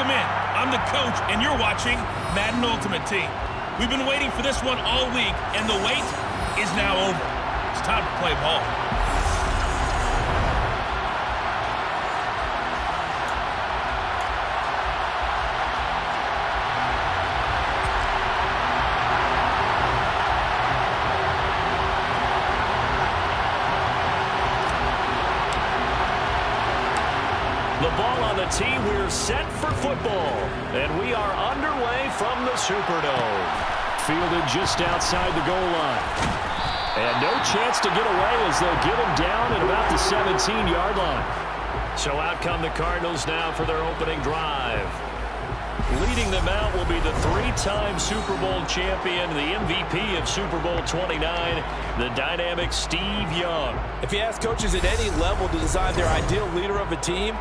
Welcome in. I'm the coach, and you're watching Madden Ultimate Team. We've been waiting for this one all week, and the wait is now over. It's time to play ball. The ball on the tee, we're set for football. And we are underway from the Superdome. Fielded just outside the goal line. And no chance to get away as they'll get him down at about the 17-yard line. So out come the Cardinals now for their opening drive. Leading them out will be the three-time Super Bowl champion, the MVP of Super Bowl 29, the dynamic Steve Young. If you ask coaches at any level to design their ideal leader of a team,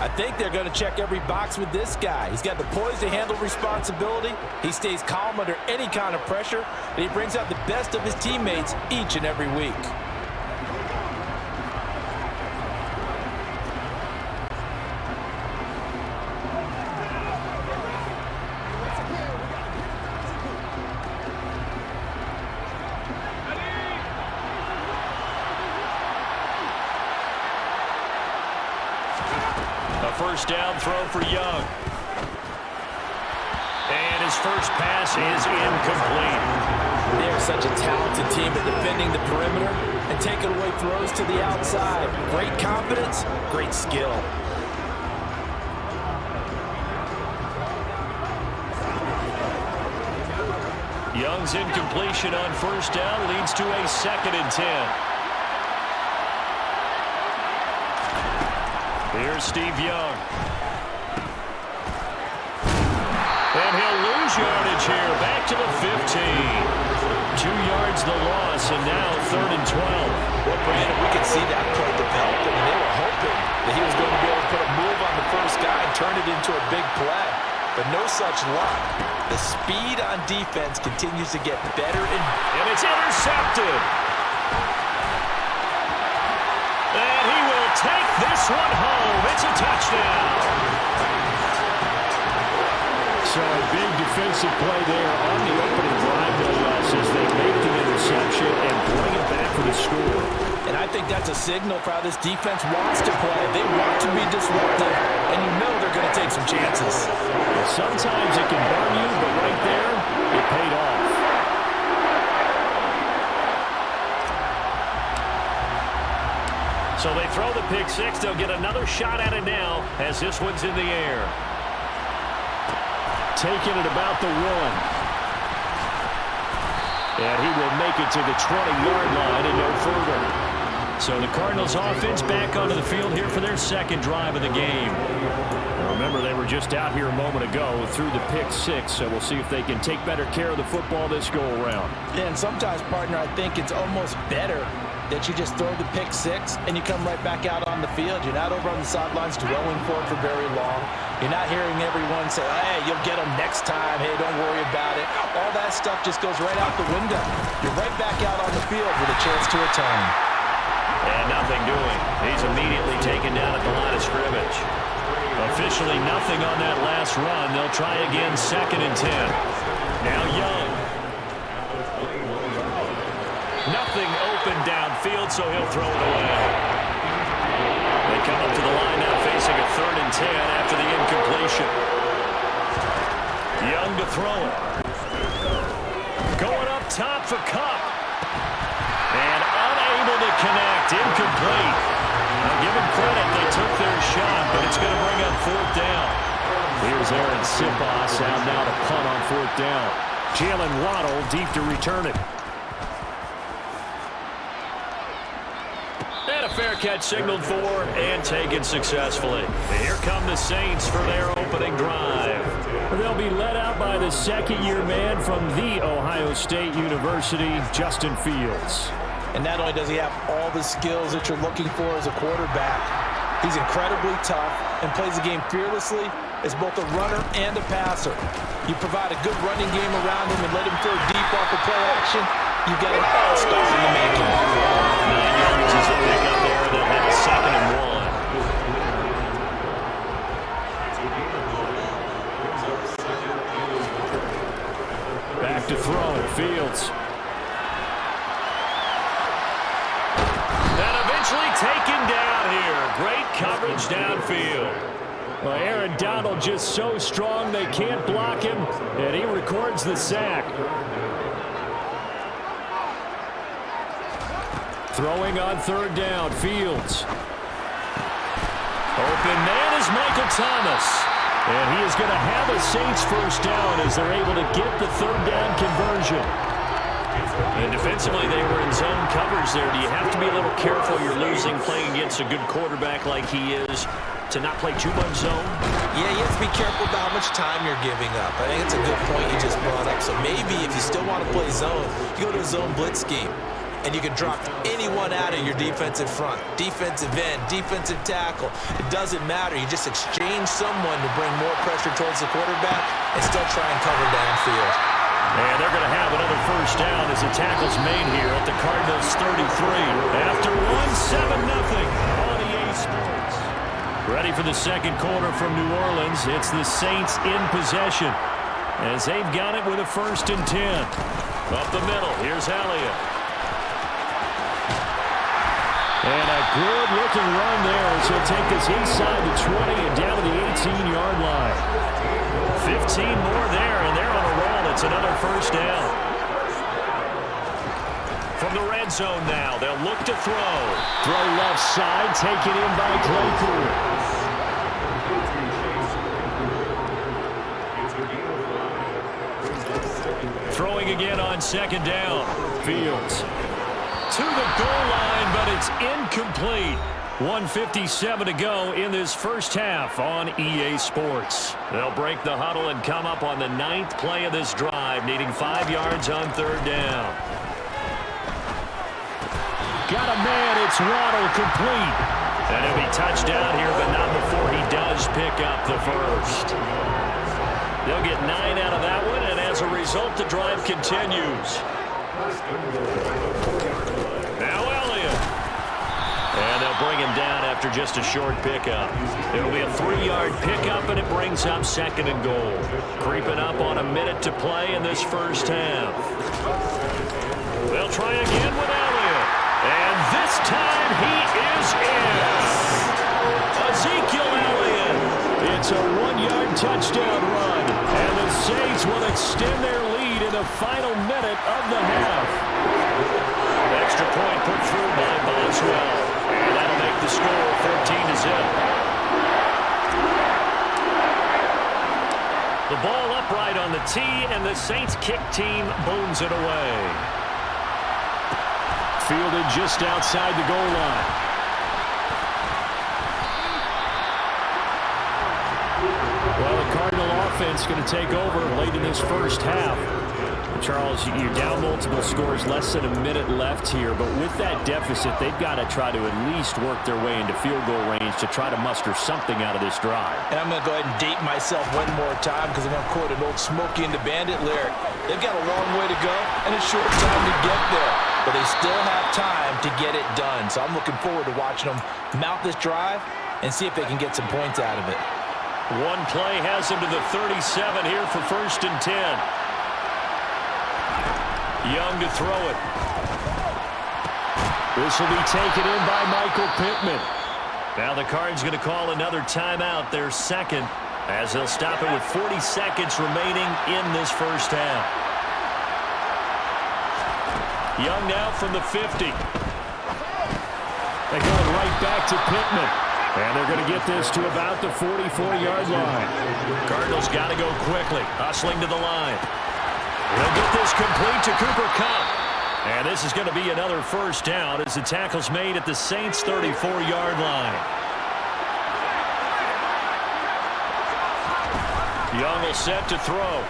I think they're going to check every box with this guy. He's got the poise to handle responsibility. He stays calm under any kind of pressure, and he brings out the best of his teammates each and every week. First down throw for Young. And his first pass is incomplete. They're such a talented team at defending the perimeter and taking away throws to the outside. Great confidence, great skill. Young's incompletion on first down leads to a 2nd and 10. Here's Steve Young. And he'll lose yardage here. Back to the 15. 2 yards the loss, and now 3rd and 12. Well, Brandon, we can see that play developing, and they were hoping that he was going to be able to put a move on the first guy and turn it into a big play. But no such luck. The speed on defense continues to get better and it's intercepted. And he will take this one home. It's a touchdown. So a big defensive play there on the opening drive, no less, as they make the interception and bring it back for the score. And I think that's a signal for how this defense wants to play. They want to be disruptive, and you know they're going to take some chances. Well, sometimes it can burn you, but right there, it paid off. So they throw the pick six. They'll get another shot at it now as this one's in the air. Taking it about the 1. And he will make it to the 20-yard line and no further. So the Cardinals offense back onto the field here for their 2nd drive of the game. Now remember, they were just out here a moment ago through the pick six, so we'll see if they can take better care of the football this go-around. Yeah, and sometimes, partner, I think it's almost better that you just throw the pick six and you come right back out on the field. You're not over on the sidelines dwelling for it for very long. You're not hearing everyone say, hey, you'll get them next time. Hey, don't worry about it. All that stuff just goes right out the window. You're right back out on the field with a chance to atone. And nothing doing. He's immediately taken down at the line of scrimmage. Officially nothing on that last run. They'll try again, 2nd and 10. Now Young. Nothing open downfield, so he'll throw it away. They come up to the line now facing a 3rd and 10 after the incompletion. Young to throw it. Going up top for Cup. And unable to connect. Incomplete. Now give them credit. They took their shot, but it's going to bring up 4th down. Here's Aaron Siposs out now to punt on 4th down. Jalen Waddle deep to return it. And a fair catch signaled for and taken successfully. And here come the Saints for their opening drive. They'll be led out by the 2nd-year man from The Ohio State University, Justin Fields. And not only does he have all the skills that you're looking for as a quarterback, he's incredibly tough and plays the game fearlessly as both a runner and a passer. You provide a good running game around him and let him throw deep off the play action, you've got an all-star in the making. 9 yards is a pick up there. They'll have a 2nd and 1. to throw. Fields. And eventually taken down here. Great coverage downfield. Well, Aaron Donald just so strong they can't block him, and he records the sack. Throwing on third down, Fields. Open man is Michae Thomas. And he is going to have a Saints first down as they're able to get the third down conversion. And defensively, they were in zone coverage there. Do you have to be a little careful you're losing playing against a good quarterback like he is to not play too much zone? Yeah, you have to be careful about how much time you're giving up. I think it's a good point you just brought up. So maybe if you still want to play zone, you go to a zone blitz scheme. And you can drop anyone out of your defensive front. Defensive end, defensive tackle. It doesn't matter. You just exchange someone to bring more pressure towards the quarterback and still try and cover downfield. And they're going to have another first down as the tackle's made here at the Cardinals' 33. After 1, 7-0 on EA Sports. Ready for the second quarter from New Orleans. It's the Saints in possession as they've got it with a 1st and 10. Up the middle, here's Elliott. And a good-looking run there as he'll take us inside the 20 and down to the 18-yard line. 15 more there, and they're on a roll. It's another first down. From the red zone now, they'll look to throw. Throw left side, taken in by Claypool. Throwing again on second down. Fields. To the goal line, but it's incomplete. 1:57 to go in this first half on EA Sports. They'll break the huddle and come up on the 9th play of this drive, needing 5 yards on third down. Got a man, it's Waddle, complete. And he'll be touched down here, but not before he does pick up the first. They'll get 9 out of that one, and as a result, the drive continues. Now Elliott. And they'll bring him down after just a short pickup. It'll be a 3-yard pickup, and it brings up 2nd and goal. Creeping up on a minute to play in this first half. They'll try again with Elliott. And this time he is in. Ezekiel Elliott. It's a 1-yard touchdown run. And the Saints will extend their lead in the final minute of the half. Extra point put through by Boswell. And that'll make the score 14-0. The ball upright on the tee, and the Saints kick team booms it away. Fielded just outside the goal line. Well, the Cardinal offense going to take over late in this first half. Charles, you're down multiple scores, less than a minute left here, but with that deficit, they've got to try to at least work their way into field goal range to try to muster something out of this drive. And I'm going to go ahead and date myself one more time because I'm going to quote an old Smokey and the Bandit lyric. They've got a long way to go and a short time to get there, but they still have time to get it done. So I'm looking forward to watching them mount this drive and see if they can get some points out of it. One play has them to the 37 here for 1st and 10. Young to throw it. This will be taken in by Michael Pittman. Now the Cards going to call another timeout, their 2nd, as they'll stop it with 40 seconds remaining in this first half. Young now from the 50. They go right back to Pittman. And they're going to get this to about the 44-yard line. Cardinals got to go quickly, hustling to the line. They'll get this complete to Cooper Kupp. And this is going to be another first down as the tackle's made at the Saints' 34-yard line. Young will set to throw.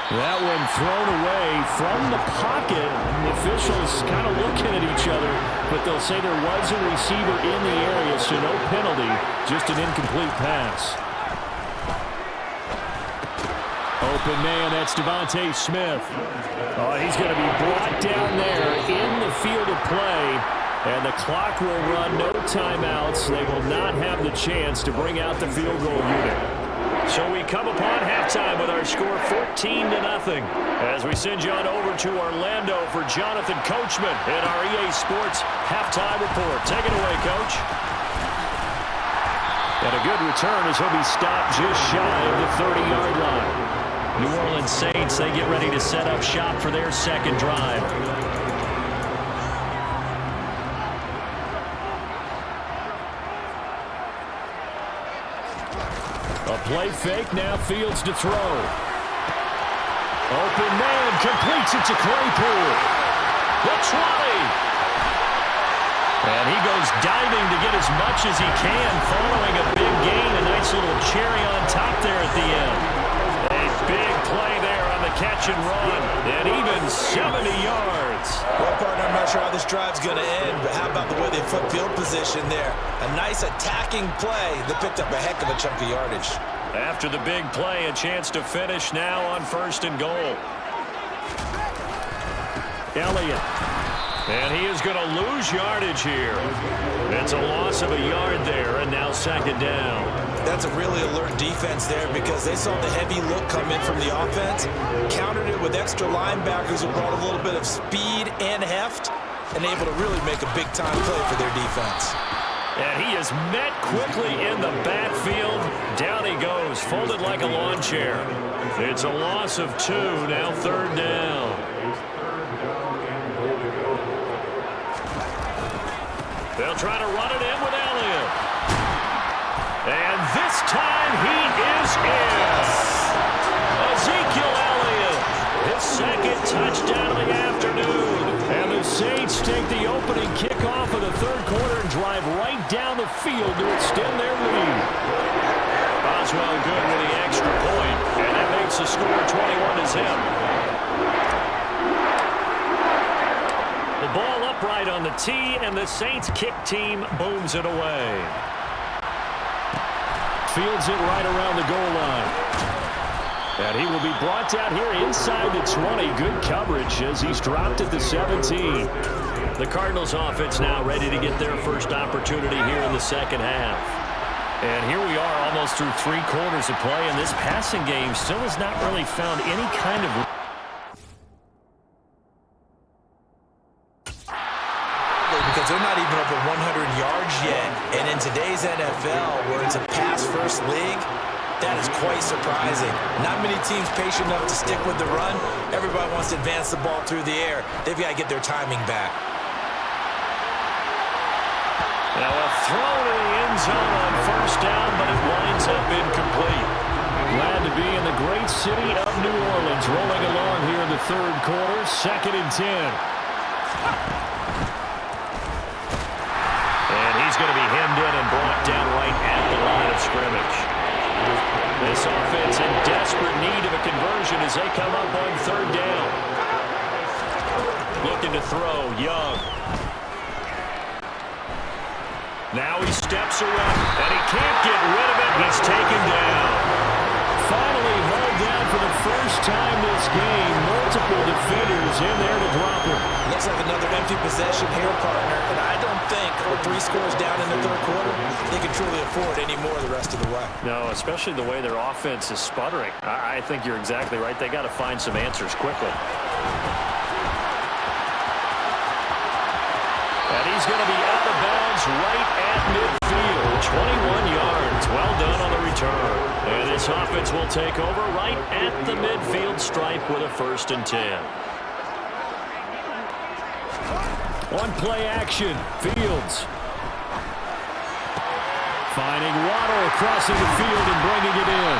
That one thrown away from the pocket. The officials kind of looking at each other, but they'll say there was a receiver in the area, so no penalty, just an incomplete pass. Open man, that's Devontae Smith. Oh, he's going to be brought down there in the field of play, and the clock will run, no timeouts. They will not have the chance to bring out the field goal unit. So we come upon halftime with our score 14-0. As we send you on over to Orlando for Jonathan Coachman in our EA Sports halftime report. Take it away, Coach. And a good return as he'll be stopped just shy of the 30-yard line. New Orleans Saints, they get ready to set up shop for their second drive. A play fake, now Fields to throw. Open man, completes it to Claypool. The 20. And he goes diving to get as much as he can following a big gain. A nice little cherry on top there at the end. A big play there on the catch and run. And even 70 yards. Well, partner, I'm not sure how this drive's going to end, but how about the way they flip field position there? A nice attacking play that picked up a heck of a chunk of yardage. After the big play, a chance to finish now on 1st and goal. Elliott. And he is going to lose yardage here. It's a loss of a yard there, and now 2nd down. That's a really alert defense there because they saw the heavy look come in from the offense, countered it with extra linebackers who brought a little bit of speed and heft, and able to really make a big-time play for their defense. And he is met quickly in the backfield. Down he goes, folded like a lawn chair. It's a loss of 2, now 3rd down. They'll try to run it in with Elliott. And this time he is in. Ezekiel Elliott, his 2nd touchdown of the afternoon. And the Saints take the opening kickoff of the 3rd quarter and drive right down the field to extend their lead. Oswald good with the extra point, and that makes the score 21-0. The ball upright on the tee, and the Saints kick team booms it away. Fields it right around the goal line. And he will be brought down here inside the 20. Good coverage as he's dropped at the 17. The Cardinals offense now ready to get their first opportunity here in the 2nd half. And here we are almost through 3 quarters of play, and this passing game still has not really found any kind of... Because they're not even over 100 yards yet. And in today's NFL, where it's a pass-first league, that is quite surprising. Not many teams patient enough to stick with the run. Everybody wants to advance the ball through the air. They've got to get their timing back. Now a throw to the end zone on 1st down, but it winds up incomplete. Glad to be in the great city of New Orleans, rolling along here in the 3rd quarter, 2nd and 10. He's going to be hemmed in and brought down right at the line of scrimmage. This offense in desperate need of a conversion as they come up on 3rd down. Looking to throw, Young. Now he steps away, and he can't get rid of it. He's taken down. Finally hauled down for the first time this game. Multiple defenders in there to drop him. Looks like another empty possession here, partner. And I don't think with 3 scores down in the 3rd quarter, they can truly afford any more the rest of the way. No, especially the way their offense is sputtering. I think you're exactly right. They got to find some answers quickly. And he's going to be out of bounds right at midfield. 21 yards. Well done on the return. And this offense will take over right at the midfield stripe with a 1st and 10. On play action, Fields. Finding Waddle crossing the field and bringing it in.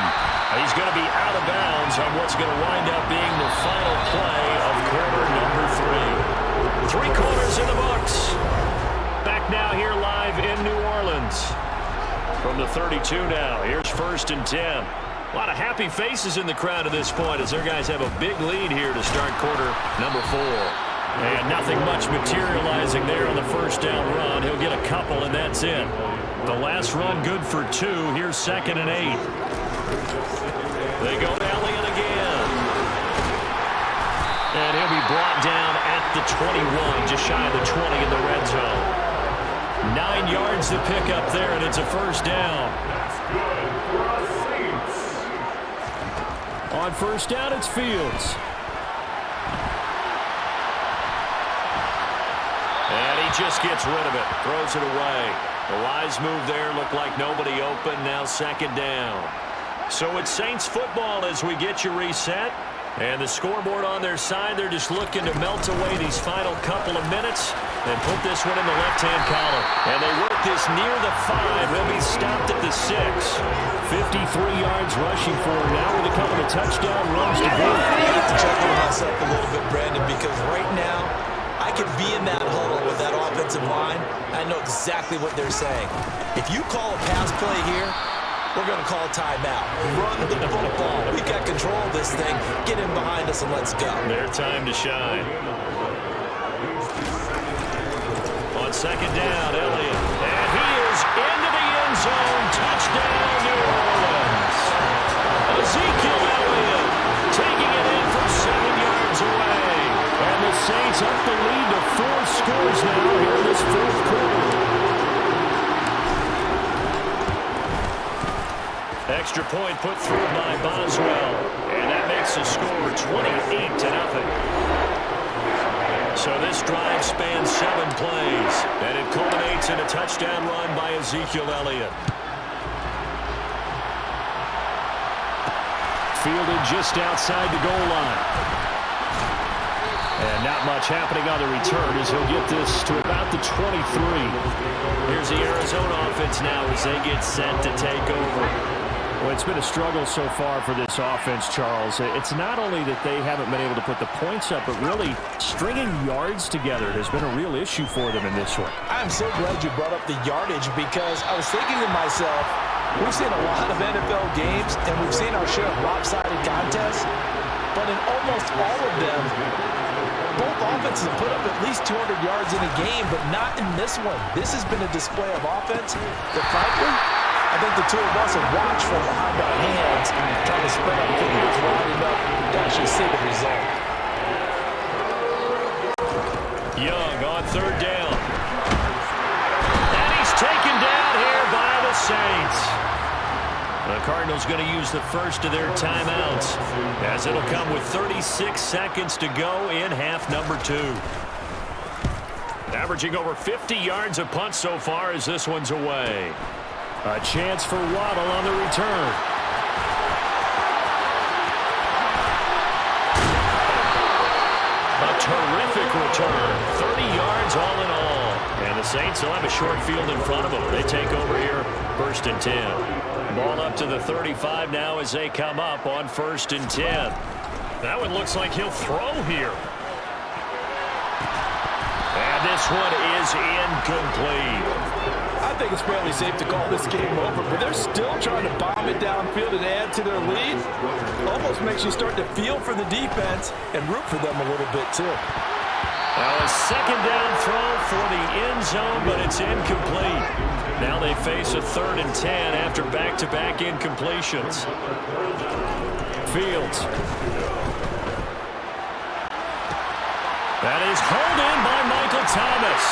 He's going to be out of bounds on what's going to wind up being the final play of quarter number 3. 3 quarters in the books. Back now here live in New Orleans. From the 32 now, here's 1st and 10. A lot of happy faces in the crowd at this point as their guys have a big lead here to start quarter number 4. And nothing much materializing there on the 1st down run. He'll get a couple, and that's it. The last run good for 2. Here's 2nd and 8. They go to Elliott again. And he'll be brought down at the 21, just shy of the 20 in the red zone. 9 yards to pick up there, and it's a 1st down. On first down, it's Fields. And he just gets rid of it. Throws it away. A wise move there. Looked like nobody open. Now second down. So it's Saints football as we get you reset. And the scoreboard on their side, they're just looking to melt away these final couple of minutes and put this one in the left-hand column. And they work this near the 5. He'll be stopped at the 6. 53 yards rushing for him now with a couple of touchdown runs to boot. I have to chuckle to myself a little bit, Brandon, because right now I could be in that huddle with that offensive line. I know exactly what they're saying. If you call a pass play here, we're going to call a timeout. Run the football. We got control of this thing. Get in behind us and let's go. Their time to shine. On second down, Elliott. And he is into the end zone. Touchdown, New Orleans. Ezekiel Elliott taking it in from 7 yards away. And the Saints up the lead to 4 scores now here in this fourth quarter. Extra point put through by Boswell. And that makes the score 28-0. So this drive spans 7 plays. And it culminates in a touchdown run by Ezekiel Elliott. Fielded just outside the goal line. And not much happening on the return as he'll get this to about the 23. Here's the Arizona offense now as they get set to take over. Well, it's been a struggle so far for this offense, Charles. It's not only that they haven't been able to put the points up, but really stringing yards together has been a real issue for them in this one. I'm so glad you brought up the yardage because I was thinking to myself, we've seen a lot of NFL games and we've seen our share of lopsided contests, but in almost all of them, both offenses have put up at least 200 yards in a game, but not in this one. This has been a display of offense that, frankly, I think the two of us have watched from behind our hands, trying to spread our fingers wide enough to actually see the result. Young on third down. And he's taken down here by the Saints. The Cardinals going to use the first of their timeouts as it'll come with 36 seconds to go in half number 2. Averaging over 50 yards a punt so far as this one's away. A chance for Waddle on the return. A terrific return. 30 yards all in all. And the Saints will have a short field in front of them. They take over here, 1st and 10. Ball up to the 35 now as they come up on 1st and 10. That one looks like he'll throw here. And this one is incomplete. I think it's fairly safe to call this game over, but they're still trying to bomb it downfield and add to their lead. Almost makes you start to feel for the defense and root for them a little bit, too. Now a second down throw for the end zone, but it's incomplete. Now they face a 3rd and 10 after back-to-back incompletions. Fields. That is hauled in by Michae Thomas.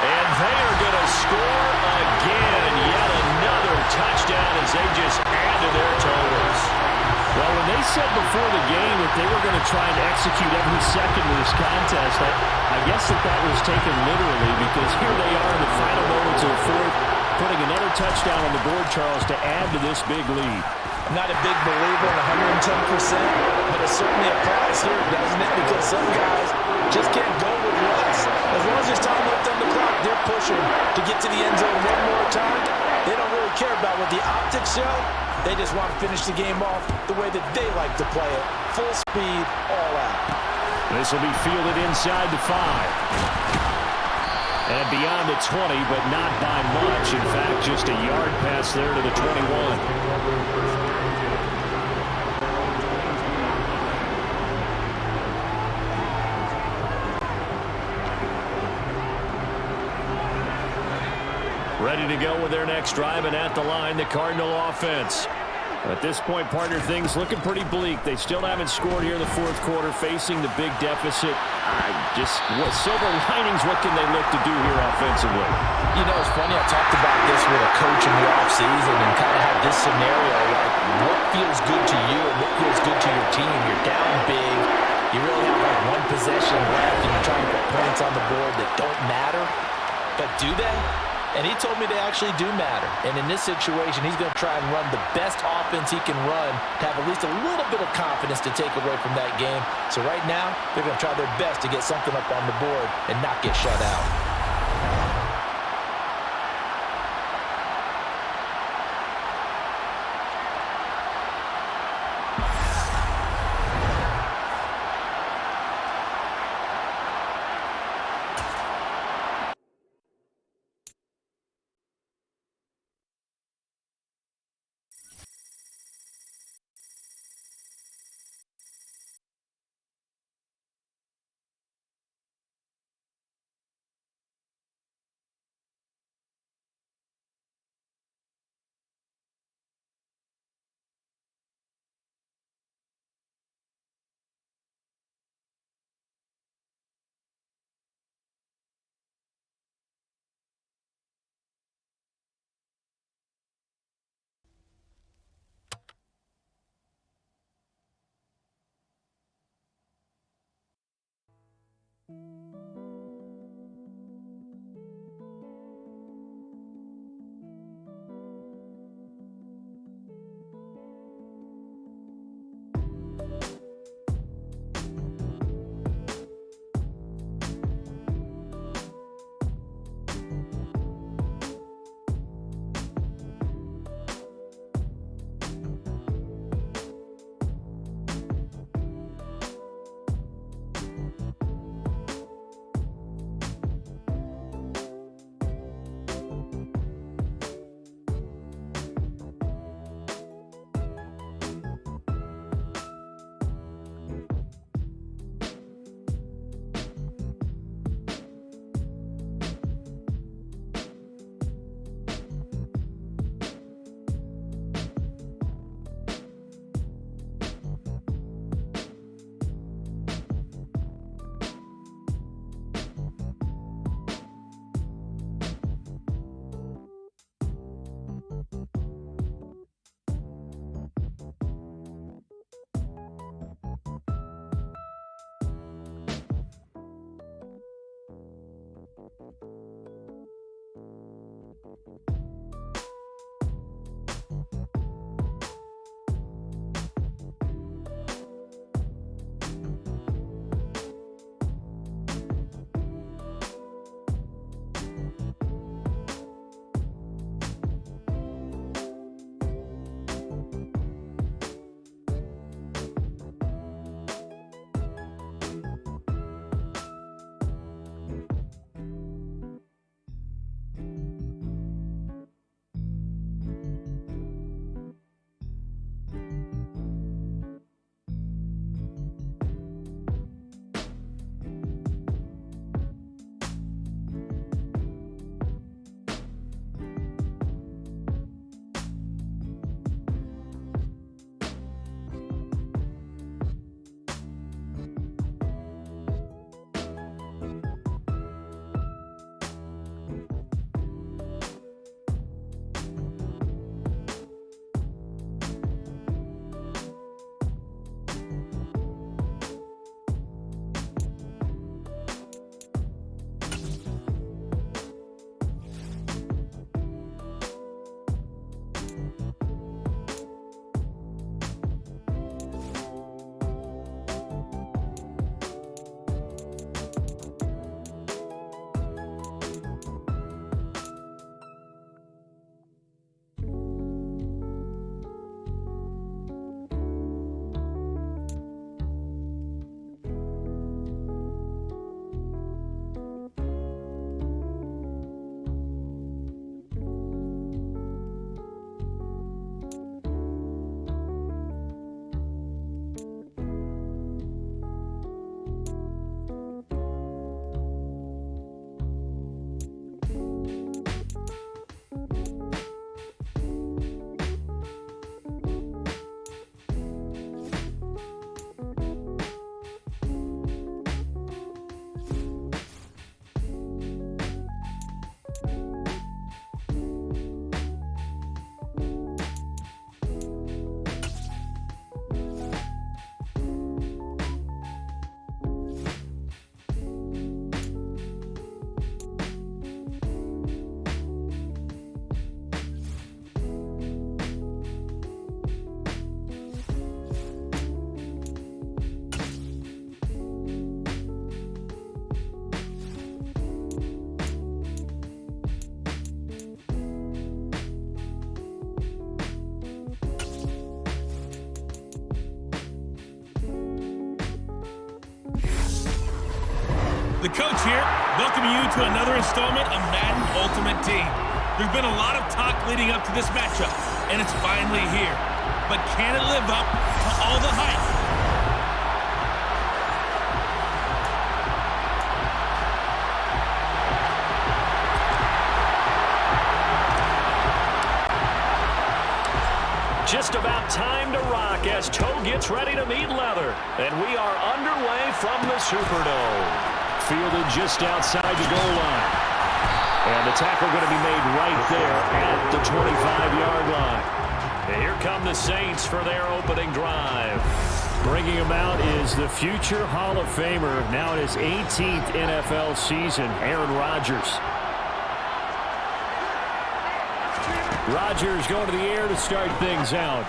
And they are going to score again. Yet another touchdown as they just add to their totals. Well, when they said before the game that they were going to try and execute every second of this contest, I guess that was taken literally because here they are in the final moments of the fourth, putting another touchdown on the board, Charles, to add to this big lead. I'm not a big believer in 110%, but it certainly applies here, doesn't it? Because some guys just can't go with less. As long as there's time left on the clock, they're pushing to get to the end zone one more time. They don't really care about what the optics show. They just want to finish the game off the way that they like to play it. Full speed, all out. This will be fielded inside the 5. And beyond the 20, but not by much. In fact, just a yard pass there to the 21. Ready to go with their next drive, and at the line, the Cardinal offense. At this point, partner, things looking pretty bleak. They still haven't scored here in the fourth quarter, facing the big deficit. What silver linings, what can they look to do here offensively? You know, it's funny, I talked about this with a coach in the offseason and kind of had this scenario, like what feels good to you and what feels good to your team. You're down big. You really have like one possession left and you're trying to put points on the board that don't matter. But do they? And he told me they actually do matter. And in this situation, he's going to try and run the best offense he can run to have at least a little bit of confidence to take away from that game. So right now, they're going to try their best to get something up on the board and not get shut out. The coach here, welcoming you to another installment of Madden Ultimate Team. There's been a lot of talk leading up to this matchup, and it's finally here. But can it live up to all the hype? Just about time to rock as toe gets ready to meet leather. And we are underway from the Superdome. Fielded just outside the goal line. And the tackle going to be made right there at the 25-yard line. And here come the Saints for their opening drive. Bringing him out is the future Hall of Famer, now in his 18th NFL season, Aaron Rodgers. Rodgers going to the air to start things out.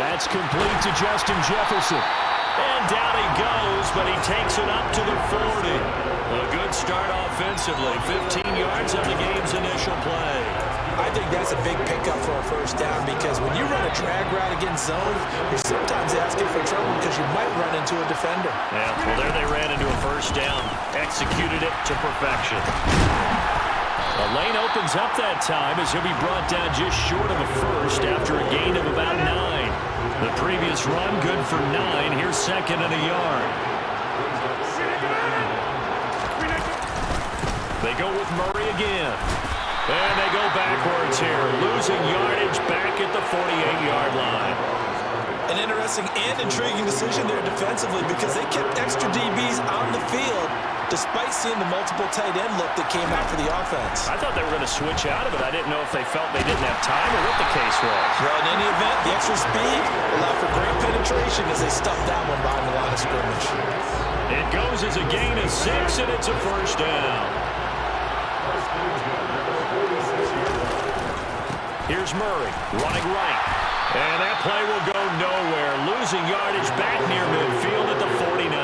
That's complete to Justin Jefferson. And down he goes, but he takes it up to the 40. A good start offensively. 15 yards on the game's initial play. I think that's a big pickup for a first down because when you run a drag route against zone, you're sometimes asking for trouble because you might run into a defender. Yeah, well, there they ran into a first down. Executed it to perfection. The lane opens up that time as he'll be brought down just short of a first after a gain of about 9. The previous run good for 9. Here's second and a yard. They go with Murray again. And they go backwards here, losing yardage back at the 48-yard line. An interesting and intriguing decision there defensively because they kept extra DBs on the field despite seeing the multiple tight end look that came out for the offense. I thought they were going to switch out of it. I didn't know if they felt they didn't have time or what the case was. Well, in any event, the extra speed allowed for great penetration as they stuffed that one behind the line of scrimmage. It goes as a gain of 6, and it's a first down. Here's Murray running right. And that play will go nowhere. Losing yardage back near midfield at the 49.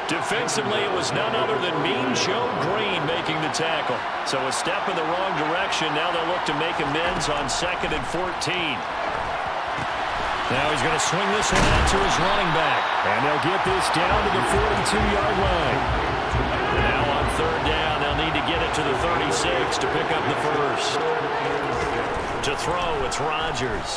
Defensively, it was none other than Mean Joe Green making the tackle. So a step in the wrong direction. Now they'll look to make amends on 2nd and 14. Now he's going to swing this one out to his running back. And they'll get this down to the 42-yard line. Now on 3rd down, they'll need to get it to the 36 to pick up the first. To throw, it's Rodgers.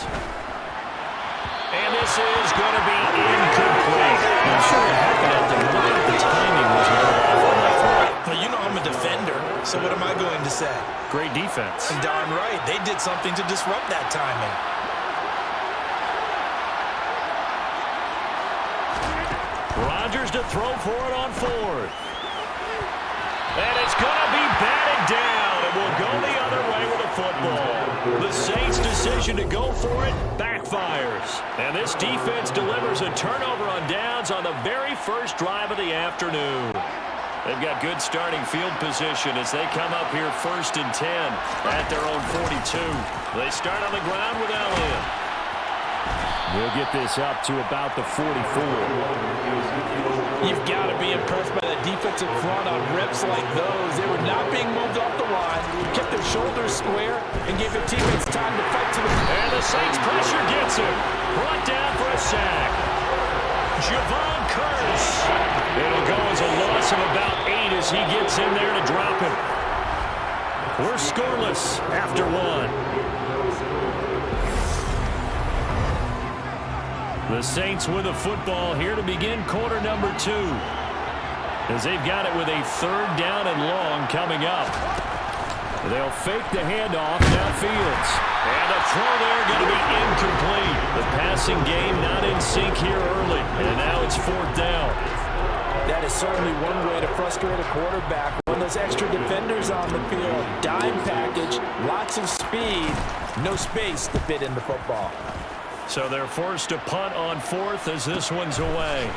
And this is going to be incomplete. I'm sure it happened at the moment. The timing was a little off on that throw. Well, you know I'm a defender, so what am I going to say? Great defense. And darn right, they did something to disrupt that timing. Rodgers to throw for it on 4th. And it's going to be batted down. It will go the other way with the football. The Saints' decision to go for it backfires. And this defense delivers a turnover on downs on the very first drive of the afternoon. They've got good starting field position as they come up here 1st and 10 at their own 42. They start on the ground with Elliott. We'll get this up to about the 44. You've got to be impressed by the defensive front on reps like those. They were not being moved off the line, kept their shoulders square, and gave their teammates time to fight to the... And the Saints pressure gets him. Brought down for a sack. Javon Curse. It'll go as a loss of about 8 as he gets in there to drop him. We're scoreless after 1. The Saints with a football here to begin quarter number 2. As they've got it with a 3rd down and long coming up. They'll fake the handoff downfield. And a throw there going to be incomplete. The passing game not in sync here early. And now it's 4th down. That is certainly one way to frustrate a quarterback. When there's extra defenders on the field, dime package, lots of speed, no space to fit in the football. So they're forced to punt on 4th as this one's away.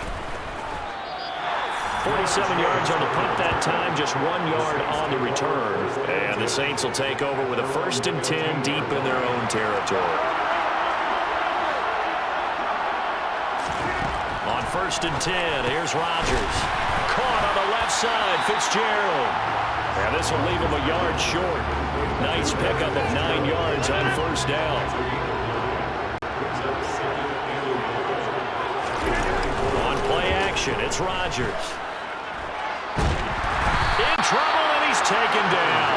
47 yards on the punt that time, just 1 yard on the return. And the Saints will take over with a 1st and 10 deep in their own territory. On 1st and 10, here's Rodgers. Caught on the left side, Fitzgerald. And this will leave him a yard short. Nice pickup of 9 yards on 1st down. It's Rodgers. taken down.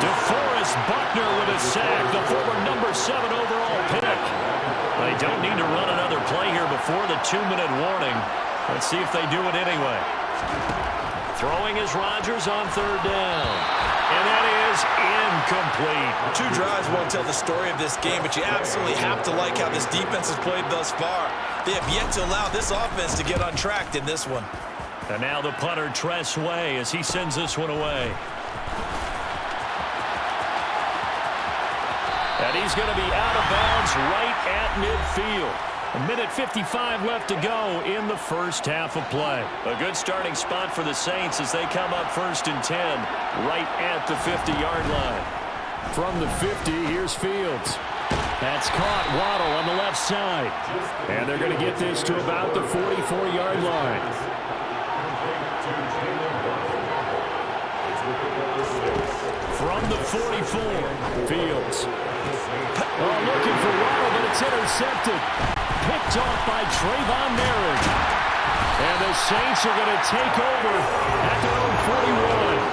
DeForest Buckner with a sack, the former number 7 overall pick. They don't need to run another play here before the 2-minute warning. Let's see if they do it anyway. Throwing is Rodgers on 3rd down. And that is incomplete. 2 drives won't tell the story of this game, but you absolutely have to like how this defense has played thus far. They have yet to allow this offense to get untracked in this one. And now the punter, Tress Way, as he sends this one away. And he's going to be out of bounds right at midfield. 1:55 left to go in the first half of play. A good starting spot for the Saints as they come up 1st and 10 right at the 50-yard line. From the 50, here's Fields. That's caught. Waddle on the left side. And they're going to get this to about the 44-yard line. From the 44, Fields. Oh, looking for Waddle, but it's intercepted. Picked off by Trevor Lawrence. And the Saints are going to take over at their own 41.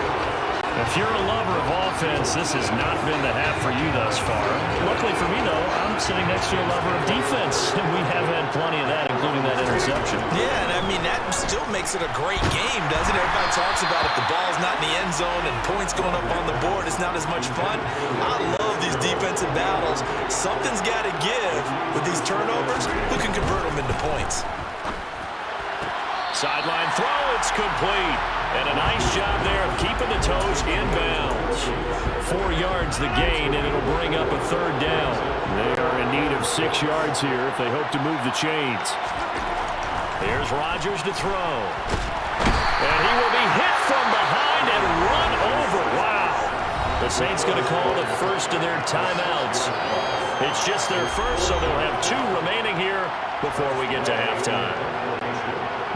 If you're a lover of offense, this has not been the half for you thus far. Luckily for me, though, I'm sitting next to a lover of defense, and we have had plenty of that, including that interception. Yeah, and I mean, that still makes it a great game, doesn't it? Everybody talks about if the ball's not in the end zone and points going up on the board, it's not as much fun. I love these defensive battles. Something's got to give with these turnovers. Who can convert them into points? Sideline throw, it's complete. And a nice job there of keeping the toes in bounds. 4 yards the gain, and it'll bring up a 3rd down. They are in need of 6 yards here if they hope to move the chains. Here's Rodgers to throw. And he will be hit from behind and run over. Wow. The Saints going to call the first of their timeouts. It's just their first, so they'll have 2 remaining here before we get to halftime.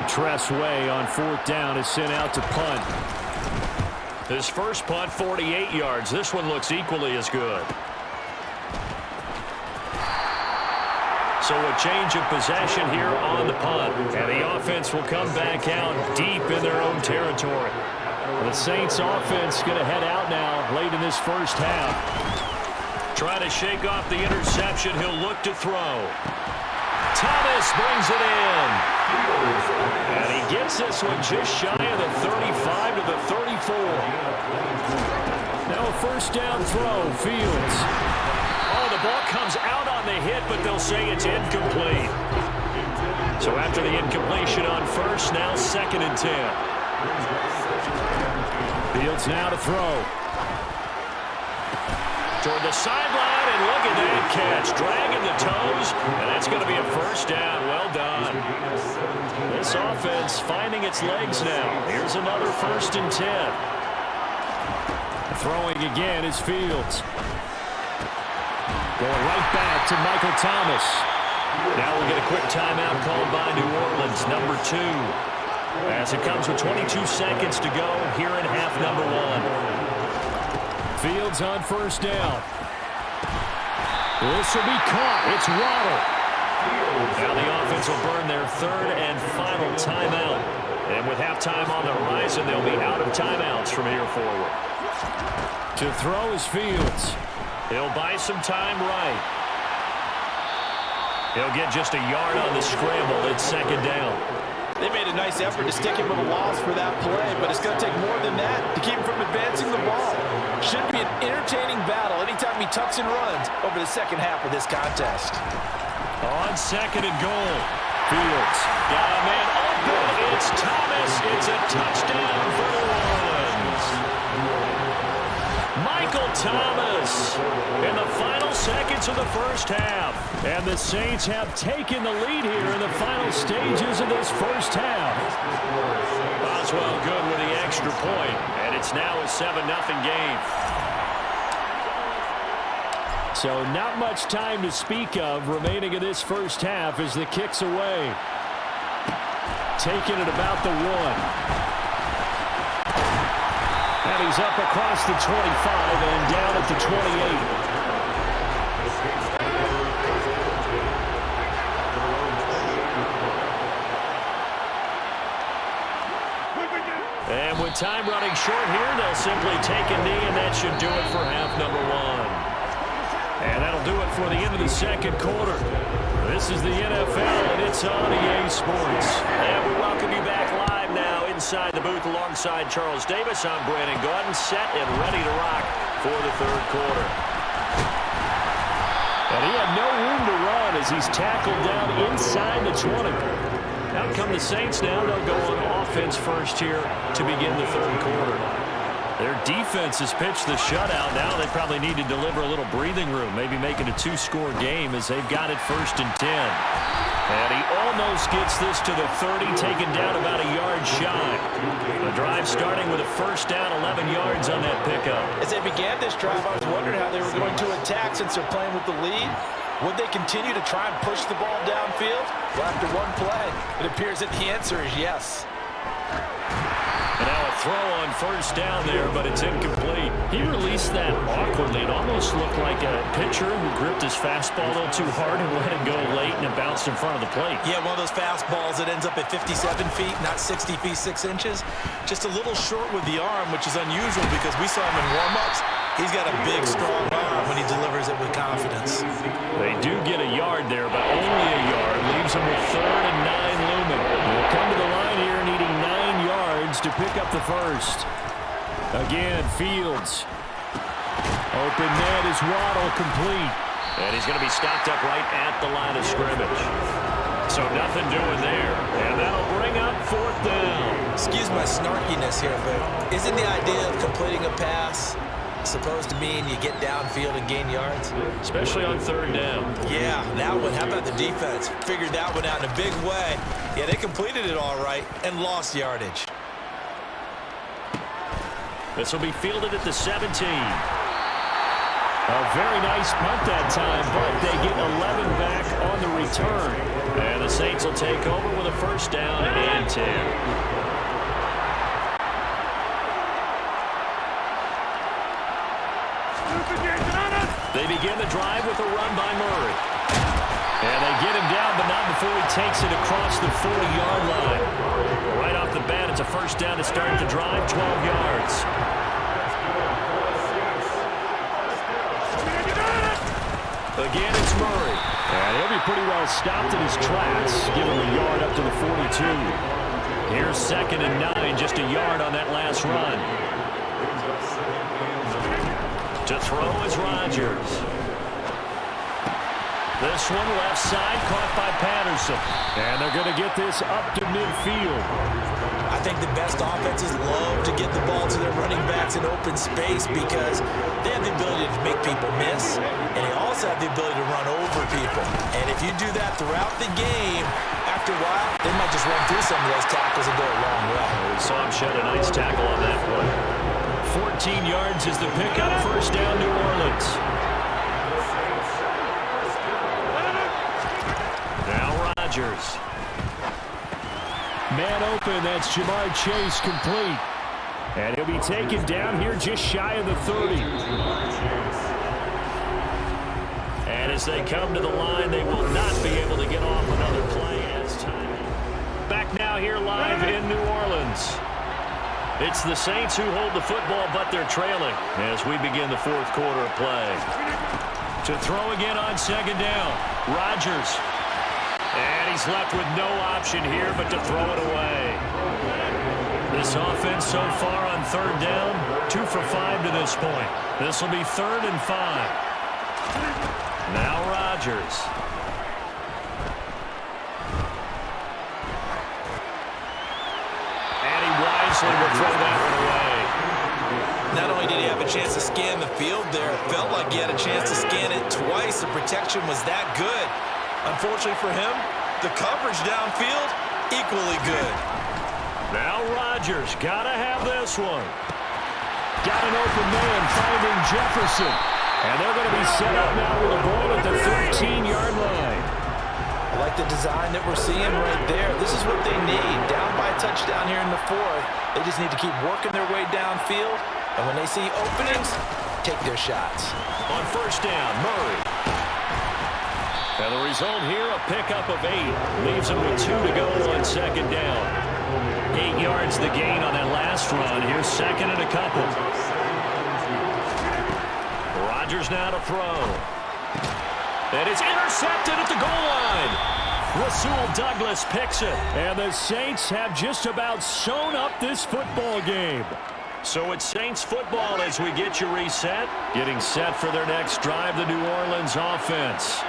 Tress Way on 4th down is sent out to punt. His first punt, 48 yards. This one looks equally as good. So a change of possession here on the punt. And the offense will come back out deep in their own territory. The Saints offense going to head out now late in this first half. Trying to shake off the interception. He'll look to throw. Thomas brings it in. And he gets this one just shy of the 35 to the 34. Now a 1st down throw. Fields. Oh, the ball comes out on the hit, but they'll say it's incomplete. So after the incompletion on 1st, now 2nd and 10. Fields now to throw. Toward the sideline, and look at that catch. Dragging the toes, and that's going to be a 1st down. Well done. This offense finding its legs now. Here's another 1st and 10. Throwing again is Fields. Going right back to Michae Thomas. Now we'll get a quick timeout called by New Orleans, number 2. As it comes with 22 seconds to go here in half number 1. Fields on 1st down. This will be caught. It's Waddle. Now the offense will burn their 3rd and final timeout. And with halftime on the horizon, they'll be out of timeouts from here forward. To throw is Fields. He'll buy some time right. He'll get just a yard on the scramble. It's 2nd down. They made a nice effort to stick him with a loss for that play, but it's going to take more than that to keep him from advancing the ball. Should be an entertaining battle anytime he tucks and runs over the second half of this contest. On 2nd and goal, Fields. Got a man open. It's Thomas. It's a touchdown for the Ones. Michae Thomas in the final seconds of the first half. And the Saints have taken the lead here in the final stages of this first half. Boswell good with the extra point, and it's now a 7-0 game. So not much time to speak of remaining in this first half as the kick's away. Taking it about the 1. And he's up across the 25 and down at the 28. And with time running short here, they'll simply take a knee, and that should do it for half number one. And that'll do it for the end of the second quarter. This is the NFL, and it's on EA Sports. And we welcome you back live now inside the booth alongside Charles Davis. I'm Brandon Gaudin, set and ready to rock for the third quarter. And he had no room to run as he's tackled down inside the 20. Out come the Saints now. They'll go on offense first here to begin the third quarter. Their defense has pitched the shutout. Now they probably need to deliver a little breathing room, maybe make it a two-score game as they've got it 1st and 10. And he almost gets this to the 30, taken down about a yard shy. The drive starting with a first down, 11 yards on that pickup. As they began this drive, I was wondering how they were going to attack since they're playing with the lead. Would they continue to try and push the ball downfield? Well, after one play, it appears that the answer is yes. And now a throw on first down there, but it's incomplete. He released that awkwardly. It almost looked like a pitcher who gripped his fastball a little too hard and let it go late, and it bounced in front of the plate. Yeah, one of those fastballs that ends up at 57 feet, not 60 feet, 6 inches. Just a little short with the arm, which is unusual because we saw him in warm-ups. He's got a big, strong arm when he delivers it with confidence. They do get a yard there, but only a yard. Leaves them with 3rd and 9 looming. They'll come to the line here needing 9 yards to pick up the first. Again, Fields. Open net is Waddle, complete. And he's going to be stopped up right at the line of scrimmage. So nothing doing there. And that'll bring up 4th down. Excuse my snarkiness here, but isn't the idea of completing a pass supposed to mean you get downfield and gain yards? Especially on 3rd down. Yeah, that one. How about the defense? Figured that one out in a big way. Yeah, they completed it all right and lost yardage. This will be fielded at the 17. A very nice punt that time, but they get 11 back on the return. And the Saints will take over with a first down and 10. They begin the drive with a run by Murray. And they get him down, but not before he takes it across the 40-yard line. Right off the bat, it's a first down to start the drive, 12 yards. Again, it's Murray. And he'll be pretty well stopped in his tracks. Give him a yard up to the 42. Here's 2nd and 9, just a yard on that last run. To throw is Rodgers. This one left side, caught by Patterson. And they're going to get this up to midfield. I think the best offenses love to get the ball to their running backs in open space because they have the ability to make people miss, and they also have the ability to run over people. And if you do that throughout the game, after a while, they might just run through some of those tackles and go a long way. We saw him shed a nice tackle on that play. 14 yards is the pickup, first down New Orleans. Now Rodgers. Man open, that's Ja'Marr Chase, complete. And he'll be taken down here just shy of the 30. And as they come to the line, they will not be able to get off another play as time. Back now here live in New Orleans. It's the Saints who hold the football, but they're trailing as we begin the 4th quarter of play. To throw again on 2nd down, Rodgers. And he's left with no option here but to throw it away. This offense so far on 3rd down, 2 for 5 to this point. This will be 3rd and 5. Now Rodgers. And he wisely will throw that one away. Not only did he have a chance to scan the field there, it felt like he had a chance to scan it twice. The protection was that good. Unfortunately for him, the coverage downfield, equally good. Now Rodgers, gotta have this one. Got an open man, finding Jefferson. And they're going to be set up now with a ball at the 13-yard line. I like the design that we're seeing right there. This is what they need. Down by a touchdown here in the 4th. They just need to keep working their way downfield. And when they see openings, take their shots. On first down, Murray. And the result here, a pickup of 8. Leaves them with 2 to go on 2nd down. 8 yards the gain on that last run. Here's second and a couple. Rodgers now to throw. And it's intercepted at the goal line. Rasul Douglas picks it. And the Saints have just about sewn up this football game. So it's Saints football as we get you reset. Getting set for their next drive, the New Orleans offense.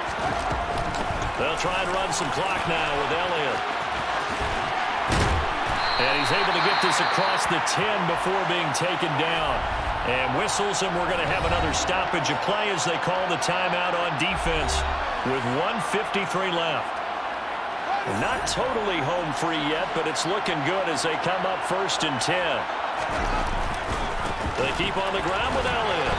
They'll try and run some clock now with Elliott. And he's able to get this across the 10 before being taken down. And whistles, and we're going to have another stoppage of play as they call the timeout on defense with 1:53 left. Not totally home free yet, but it's looking good as they come up 1st and 10. They keep on the ground with Elliott.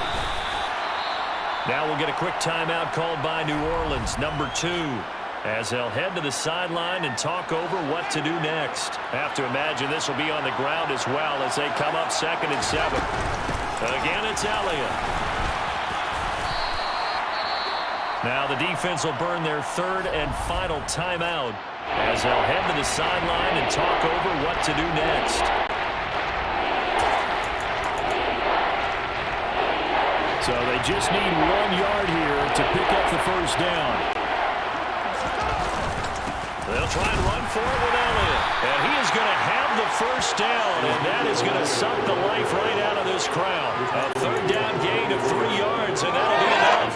Now we'll get a quick timeout called by New Orleans, number 2, as they'll head to the sideline and talk over what to do next. Have to imagine this will be on the ground as well as they come up 2nd and 7. Again, it's Elliott. Now the defense will burn their 3rd and final timeout as they'll head to the sideline and talk over what to do next. So they just need 1 yard here to pick up the first down. They'll try and run for it with Elliott. And he is going to have the first down, and that is going to suck the life right out of this crowd. A 3rd down gain of 3 yards, and that'll be enough.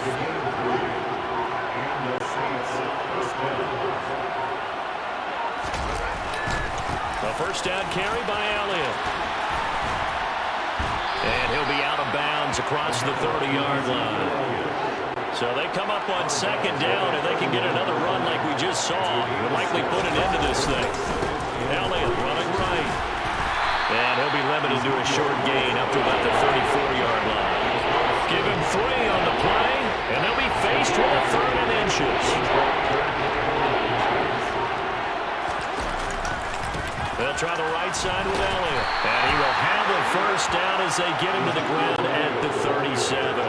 A first down carry by Elliott. And he'll be out of bounds across the 30-yard line. So they come up on 2nd down, and they can get another run like we just saw. Will likely put an end to this thing. Elliott running right. And he'll be limited to a short gain up to about the 34-yard line. Give him 3 on the play, and they'll be faced with a 3rd and inches. They'll try the right side with Elliott. And he will have the first down as they get him to the ground at the 37.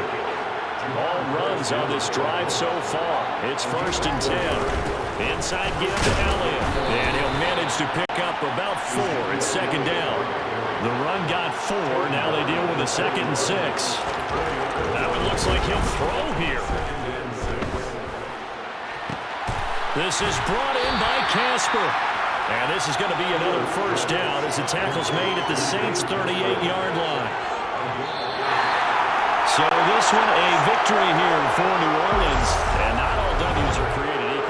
All runs on this drive so far. It's 1st and 10. Inside give to Elliott. And he'll manage to pick up about 4 at 2nd down. The run got 4. Now they deal with a 2nd and 6. That one looks like he'll throw here. This is brought in by Casper. And this is going to be another first down as the tackle's made at the Saints' 38-yard line. So this one a victory here for New Orleans. And not all W's are created equal.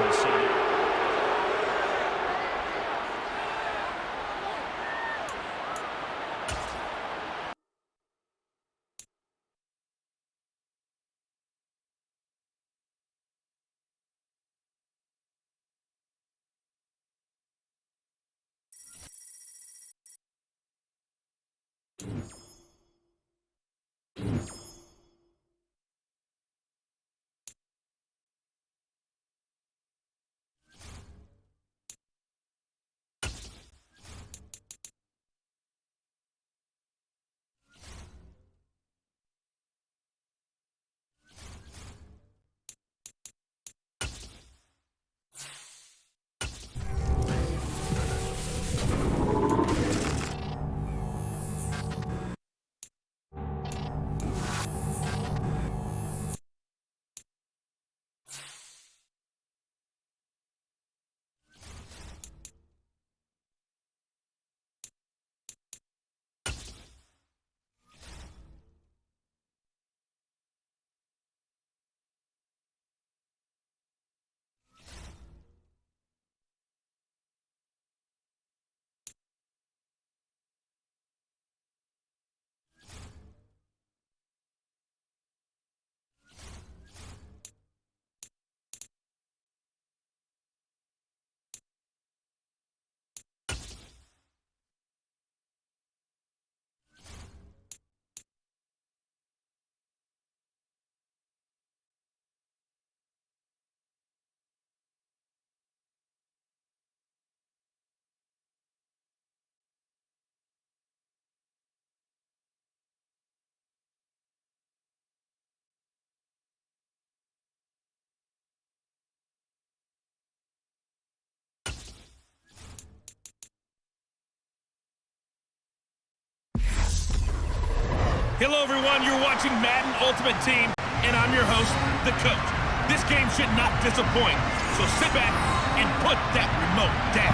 Hello, everyone. You're watching Madden Ultimate Team, and I'm your host, the coach. This game should not disappoint, so sit back and put that remote down.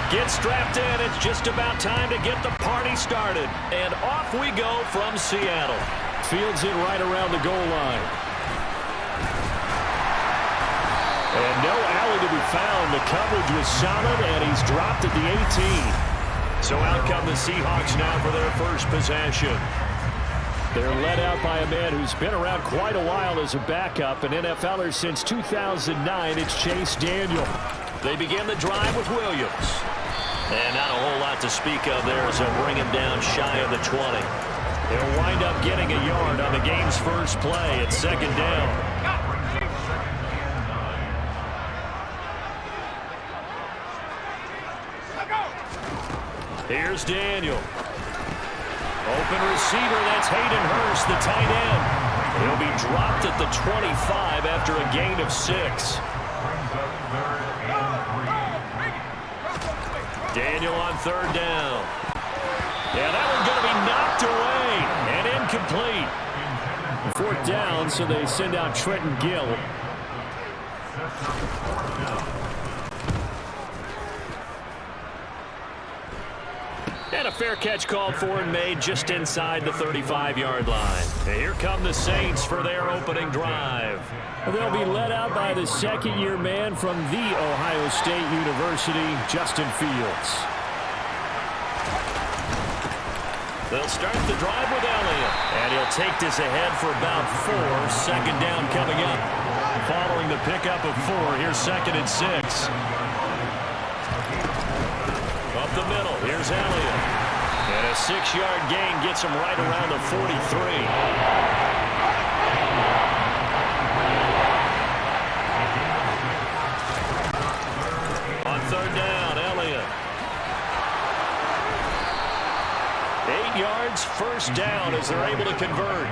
Get strapped in. It's just about time to get the party started. And off we go from Seattle. Fields it right around the goal line. And no alley to be found. The coverage was solid, and he's dropped at the 18. So out come the Seahawks now for their first possession. They're led out by a man who's been around quite a while as a backup, an NFLer since 2009. It's Chase Daniel. They begin the drive with Williams. And not a whole lot to speak of there as they'll bring him down shy of the 20. He'll wind up getting a yard on the game's first play at second down. Here's Daniel. Open receiver, that's Hayden Hurst, the tight end. He'll be dropped at the 25 after a gain of 6. Daniel on third down. Yeah, that one's going to be knocked away and incomplete. Fourth down, so they send out Trenton Gill. And a fair catch called for and made just inside the 35-yard line. And here come the Saints for their opening drive. They'll be led out by the second-year man from The Ohio State University, Justin Fields. They'll start the drive with Elliott. And he'll take this ahead for about 4. Second down coming up. Following the pickup of 4, here's second and 6. Up the middle, here's Elliott. And a 6-yard gain gets him right around the 43. Third down, Elliott. 8 yards, first down as they're able to convert.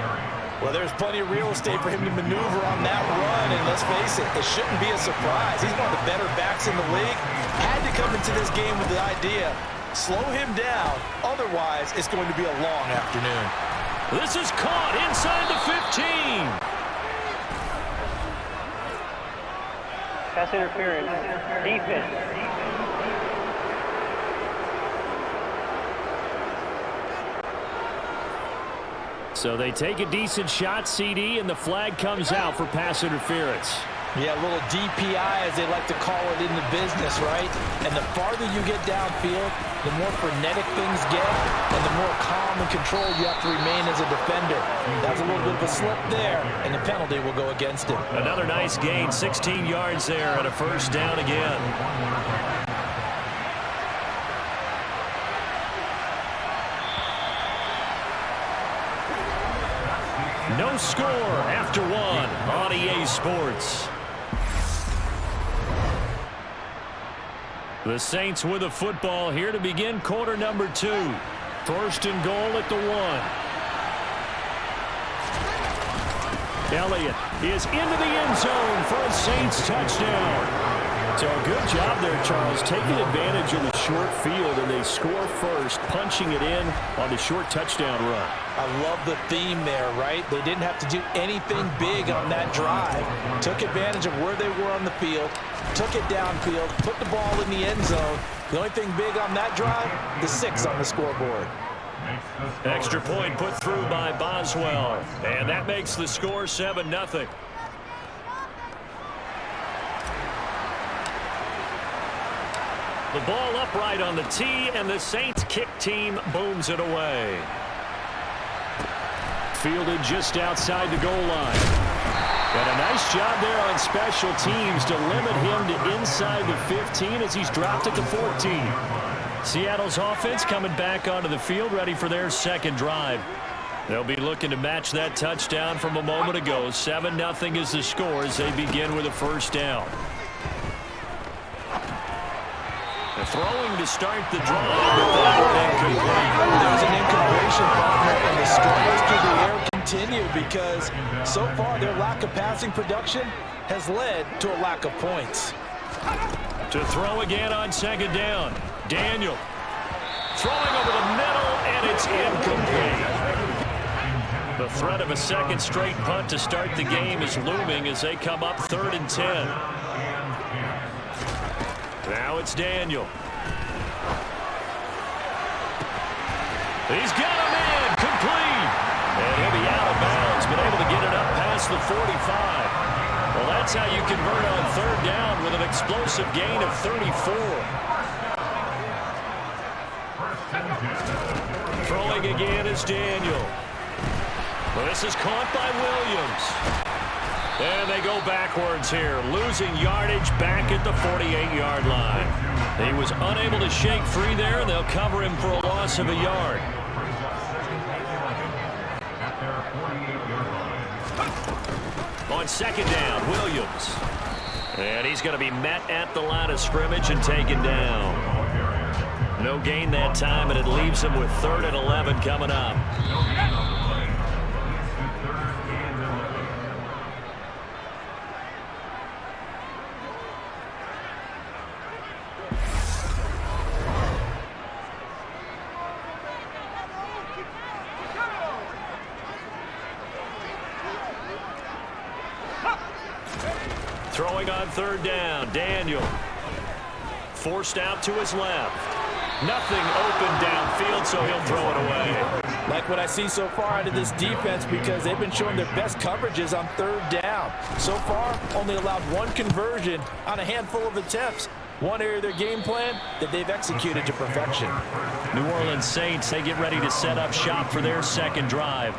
Well, there's plenty of real estate for him to maneuver on that run, and let's face it, it shouldn't be a surprise. He's one of the better backs in the league. Had to come into this game with the idea, slow him down, otherwise it's going to be a long afternoon. This is caught inside the 15. Pass interference. Defense. So they take a decent shot, CD, and the flag comes out for pass interference. Yeah, a little DPI, as they like to call it in the business, right? And the farther you get downfield, the more frenetic things get, and the more calm and controlled you have to remain as a defender. That's a little bit of a slip there, and the penalty will go against him. Another nice gain, 16 yards there, and a first down again. No score after 1 on EA Sports. The Saints with a football here to begin quarter number 2. First and goal at the 1. Elliott is into the end zone for a Saints touchdown. So a good job there, Charles, taking advantage of the short field, and they score first, punching it in on the short touchdown run. I love the theme there, right? They didn't have to do anything big on that drive. Took advantage of where they were on the field, took it downfield, put the ball in the end zone. The only thing big on that drive, the 6 on the scoreboard. Extra point put through by Boswell, and that makes the score 7-0. The ball upright on the tee, and the Saints kick team booms it away. Fielded just outside the goal line. And a nice job there on special teams to limit him to inside the 15 as he's dropped at the 14. Seattle's offense coming back onto the field, ready for their second drive. They'll be looking to match that touchdown from a moment ago. 7-0 is the score as they begin with a first down. The throwing to start the drive, but that one incomplete. There's an incompletion, partner, and the struggles through the air continue because so far their lack of passing production has led to a lack of points. To throw again on second down. Daniel throwing over the middle, and it's incomplete. The threat of a second straight punt to start the game is looming as they come up 3rd and 10. Now it's Daniel. He's got him in, complete. And he'll be out of bounds, but able to get it up past the 45. Well, that's how you convert on 3rd down with an explosive gain of 34. Throwing again is Daniel. Well, this is caught by Williams. And they go backwards here, losing yardage back at the 48-yard line. He was unable to shake free there, and they'll cover him for a loss of a yard. On second down, Williams. And he's going to be met at the line of scrimmage and taken down. No gain that time, and it leaves him with 3rd and 11 coming up. Throwing on 3rd down, Daniel. Forced out to his left. Nothing open downfield, so he'll throw it away. Like what I see so far out of this defense, because they've been showing their best coverages on 3rd down. So far, only allowed 1 conversion on a handful of attempts. One area of their game plan that they've executed to perfection. New Orleans Saints, they get ready to set up shop for their second drive.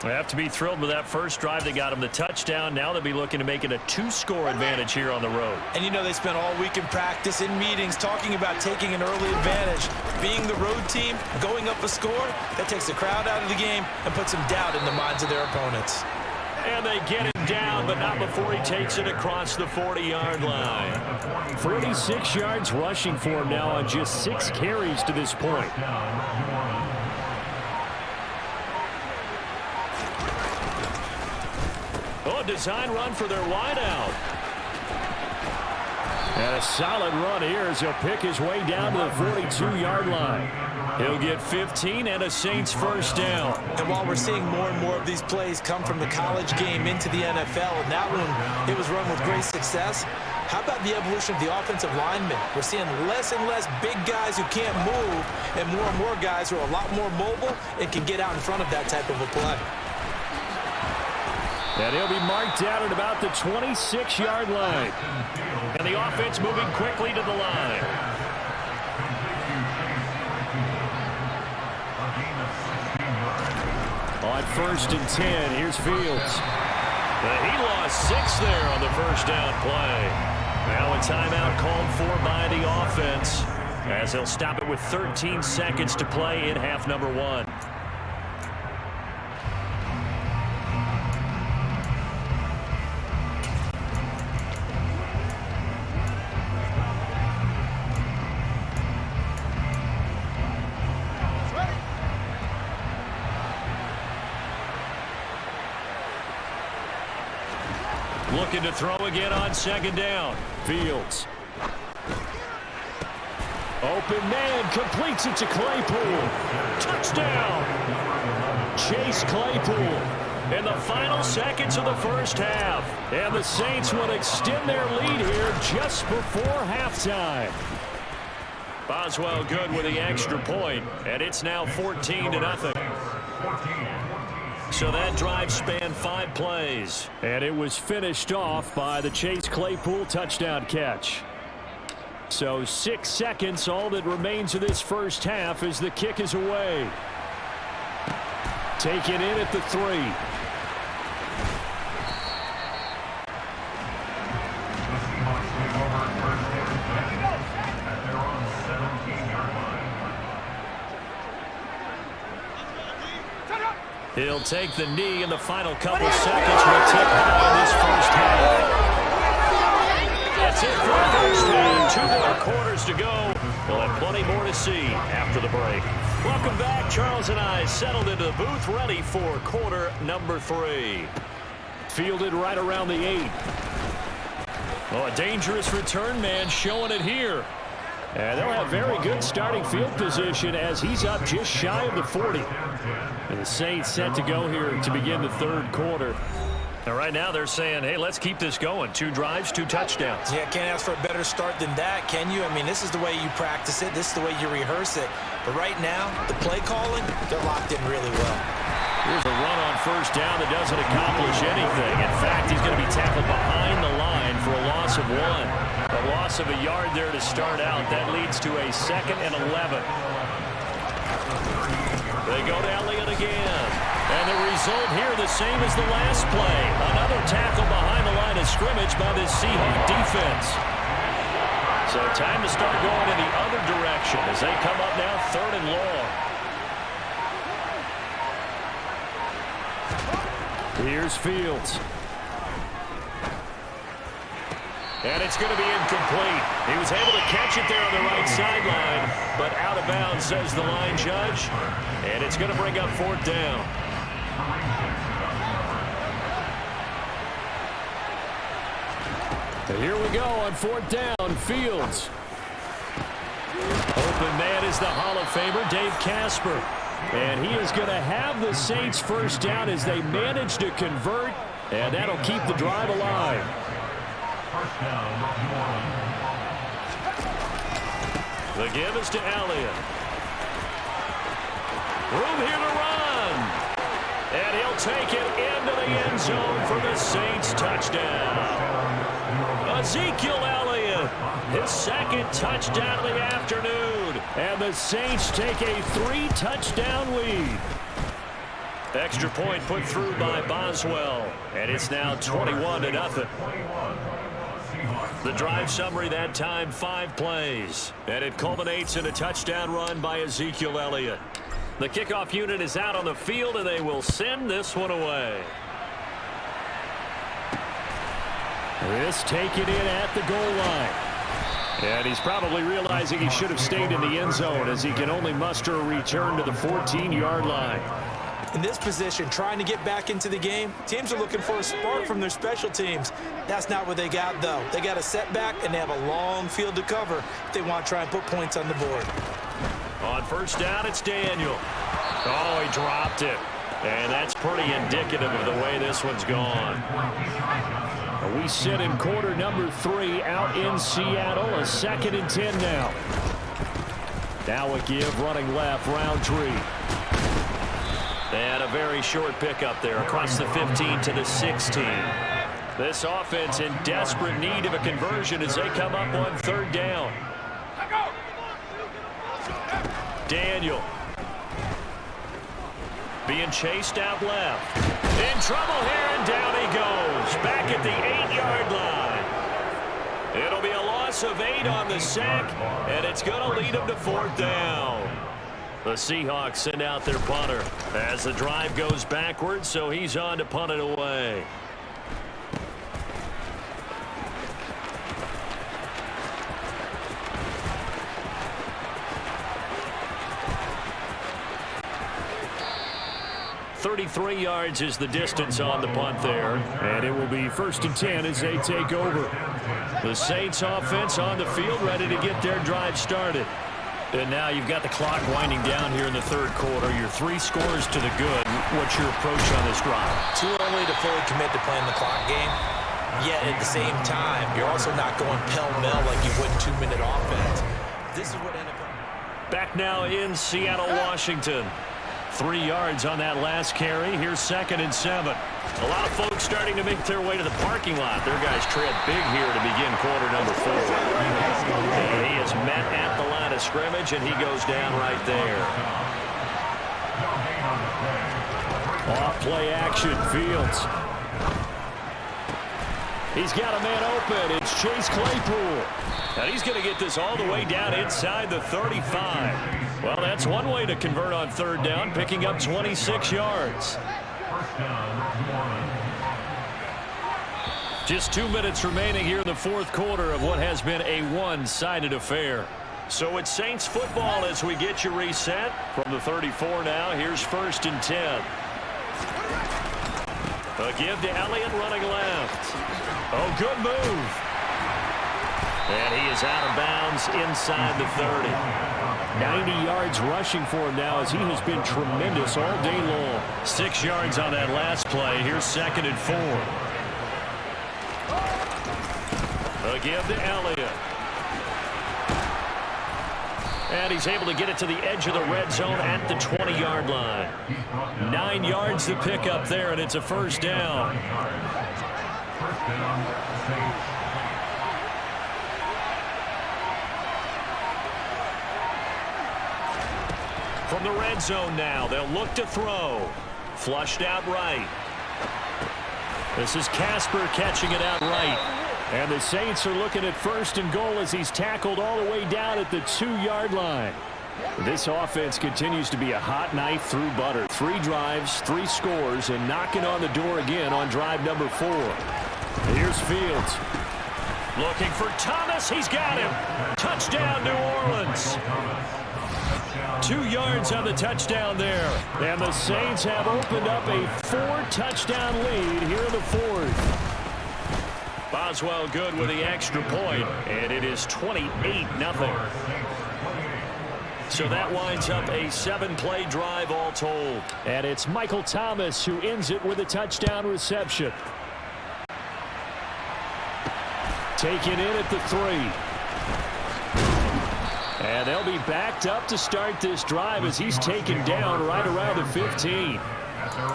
They have to be thrilled with that first drive. They got him the touchdown. Now they'll be looking to make it a 2-score advantage here on the road. And you know they spent all week in practice, in meetings, talking about taking an early advantage. Being the road team, going up a score, that takes the crowd out of the game and puts some doubt in the minds of their opponents. And they get him down, but not before he takes it across the 40-yard line. 46 yards rushing for him now on just 6 carries to this point. Oh, design run for their wideout. And a solid run here as he'll pick his way down to the 42-yard line. He'll get 15 and a Saints first down. And while we're seeing more and more of these plays come from the college game into the NFL, and that one, it was run with great success, how about the evolution of the offensive linemen? We're seeing less and less big guys who can't move, and more guys who are a lot more mobile and can get out in front of that type of a play. And he'll be marked down at about the 26-yard line. And the offense moving quickly to the line. On 1st and 10, here's Fields. He lost 6 there on the first down play. Now a timeout called for by the offense, as they'll stop it with 13 seconds to play in half number 1. Looking to throw again on second down. Fields. Open man, completes it to Claypool. Touchdown! Chase Claypool in the final seconds of the first half. And the Saints will extend their lead here just before halftime. Boswell good with the extra point, and it's now 14-0. So that drive spanned 5 plays. And it was finished off by the Chase Claypool touchdown catch. So 6 seconds, all that remains of this first half as the kick is away. Taken in at the 3. He'll take the knee in the final couple seconds. We'll take high in this first half. That's it for the first half. 2 more quarters to go. We'll have plenty more to see after the break. Welcome back. Charles and I settled into the booth, ready for quarter number 3. Fielded right around the 8. Oh, a dangerous return man showing it here. And they'll have very good starting field position as he's up just shy of the 40. And the Saints set to go here to begin the third quarter. And right now they're saying, hey, let's keep this going. 2 drives, 2 touchdowns. Yeah, can't ask for a better start than that, can you? I mean, this is the way you practice it. This is the way you rehearse it. But right now, the play calling, they're locked in really well. Here's a run on first down that doesn't accomplish anything. In fact, he's going to be tackled behind the line for a loss of 1. A loss of a yard there to start out. That leads to a 2nd and 11. They go to Elliott again. And the result here the same as the last play. Another tackle behind the line of scrimmage by this Seahawk defense. So time to start going in the other direction as they come up now 3rd and long. Here's Fields. And it's going to be incomplete. He was able to catch it there on the right sideline, but out of bounds, says the line judge. And it's going to bring up 4th down. And here we go on 4th down. Fields. Open man is the Hall of Famer, Dave Casper. And he is going to have the Saints first down as they manage to convert, and that'll keep the drive alive. The give is to Elliott. Room here to run. And he'll take it into the end zone for the Saints touchdown. Ezekiel Elliott, his 2nd touchdown of the afternoon. And the Saints take a 3-touchdown lead. Extra point put through by Boswell. And it's now 21-0. The drive summary that time, 5 plays. And it culminates in a touchdown run by Ezekiel Elliott. The kickoff unit is out on the field, and they will send this one away. This taken in at the goal line. And he's probably realizing he should have stayed in the end zone as he can only muster a return to the 14-yard line. In this position, trying to get back into the game, teams are looking for a spark from their special teams. That's not what they got, though. They got a setback, and they have a long field to cover if they want to try and put points on the board. On first down, it's Daniel. Oh, he dropped it. And that's pretty indicative of the way this one's gone. We sit in quarter number 3 out in Seattle. A 2nd and 10 now. Now a give running left, Roundtree. And a very short pickup there across the 15 to the 16. This offense in desperate need of a conversion as they come up on 3rd down. Daniel. Being chased out left. In trouble here, and down he goes. Back at the 8-yard line. It'll be a loss of 8 on the sack, and it's going to lead them to 4th down. The Seahawks send out their punter as the drive goes backwards, so he's on to punt it away. .33 yards is the distance on the punt there. And it will be 1st and 10 as they take over. The Saints offense on the field ready to get their drive started. And now you've got the clock winding down here in the 3rd quarter. You're 3 scores to the good. What's your approach on this drive? Too early to fully commit to playing the clock game. Yet at the same time, you're also not going pell-mell like you would in 2-minute offense. This is what NFL... Back now in Seattle, Washington. 3 yards on that last carry. Here's 2nd and 7. A lot of folks starting to make their way to the parking lot. Their guys tread big here to begin quarter number 4. And he is met at the line of scrimmage, and he goes down right there. Off play action, Fields. He's got a man open. It's Chase Claypool. And he's going to get this all the way down inside the 35. Well, that's one way to convert on 3rd down, picking up 26 yards. Just 2 minutes remaining here in the 4th quarter of what has been a one-sided affair. So it's Saints football as we get you reset. From the 34 now, here's 1st and 10. A give to Elliott running left. Oh, good move. And he is out of bounds inside the 30. 90 yards rushing for him now as he has been tremendous all day long. 6 yards on that last play. Here's 2nd and 4. A give to Elliott. And he's able to get it to the edge of the red zone at the 20-yard line. 9 yards to pick up there, and it's a 1st down. From the red zone now, they'll look to throw. Flushed out right. This is Casper catching it out right. And the Saints are looking at 1st and goal as he's tackled all the way down at the 2-yard line. This offense continues to be a hot knife through butter. 3 drives, 3 scores, and knocking on the door again on drive number 4. Here's Fields. Looking for Thomas. He's got him. Touchdown, New Orleans. 2 yards on the touchdown there. And the Saints have opened up a 4-touchdown lead here in the 4th. Boswell good with the extra point, and it is 28-0. So that winds up a 7-play drive all told. And it's Michae Thomas who ends it with a touchdown reception. Taken in at the 3. And they'll be backed up to start this drive as he's taken down right around the 15.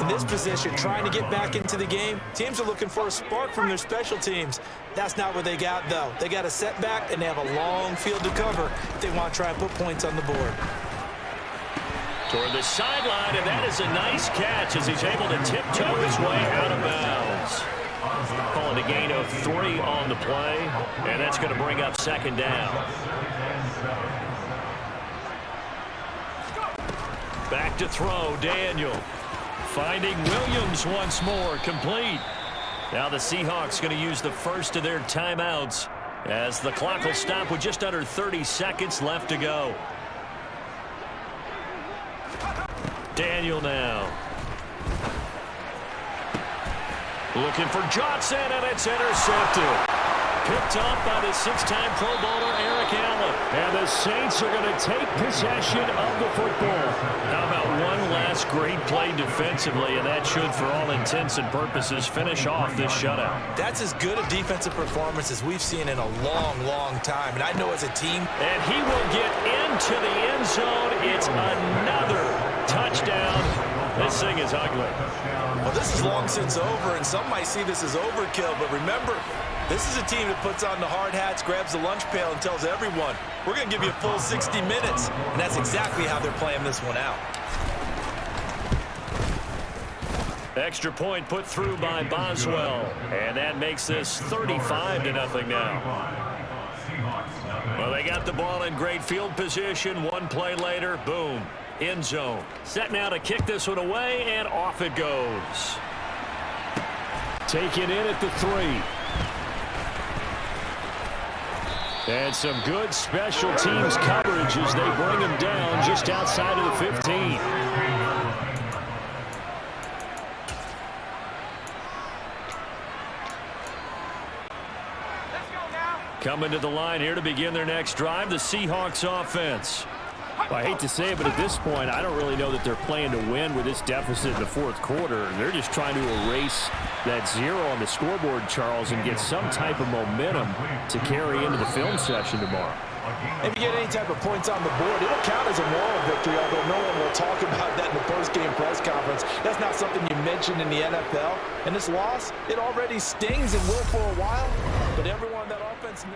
In this position, trying to get back into the game, teams are looking for a spark from their special teams. That's not what they got, though. They got a setback, and they have a long field to cover if they want to try and put points on the board. Toward the sideline, and that is a nice catch as he's able to tiptoe his way out of bounds. Calling a gain of 3 on the play, and that's going to bring up 2nd down. Back to throw, Daniel. Finding Williams once more, complete. Now the Seahawks going to use the first of their timeouts as the clock will stop with just under 30 seconds left to go. Daniel now. Looking for Johnson, and it's intercepted. Picked off by the 6-time Pro Bowler Eric Allen. And the Saints are going to take possession of the football. How about one last great play defensively, and that should, for all intents and purposes, finish off this shutout. That's as good a defensive performance as we've seen in a long, long time. And I know as a team. And he will get into the end zone. It's another touchdown. This thing is ugly. Well, this is long since over, and some might see this as overkill. But remember, this is a team that puts on the hard hats, grabs the lunch pail, and tells everyone, we're going to give you a full 60 minutes. And that's exactly how they're playing this one out. Extra point put through by Boswell. And that makes this 35-0 now. Well, they got the ball in great field position. One play later, boom, end zone. Set now to kick this one away, and off it goes. Taken in at the 3. And some good special teams coverage as they bring him down just outside of the 15. Coming to the line here to begin their next drive, the Seahawks offense. Well, I hate to say it, but at this point, I don't really know that they're playing to win with this deficit in the 4th quarter. They're just trying to erase that 0 on the scoreboard, Charles, and get some type of momentum to carry into the film session tomorrow. If you get any type of points on the board, it'll count as a moral victory, although no one will talk about that in the post-game press conference. That's not something you mentioned in the NFL. And this loss, it already stings and will for a while, but everyone on that offense knows.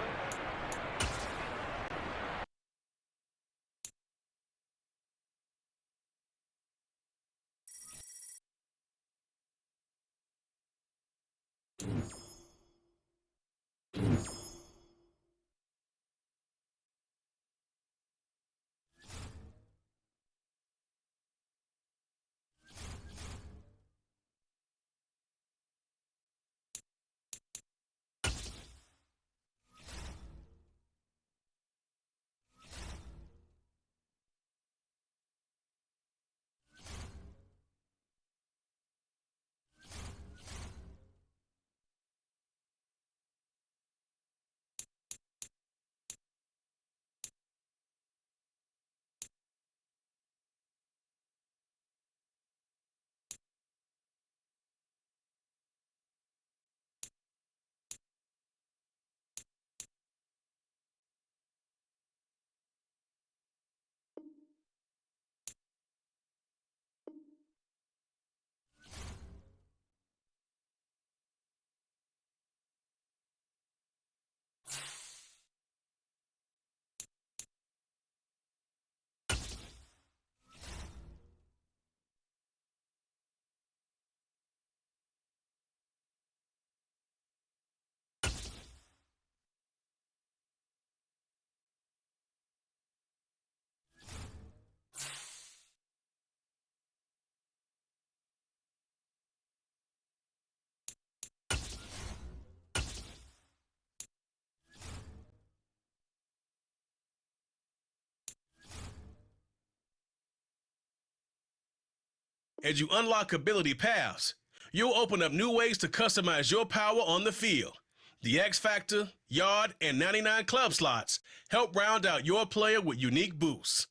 as you unlock ability paths. You'll open up new ways to customize your power on the field. The X Factor, Yard, and 99 Club slots help round out your player with unique boosts.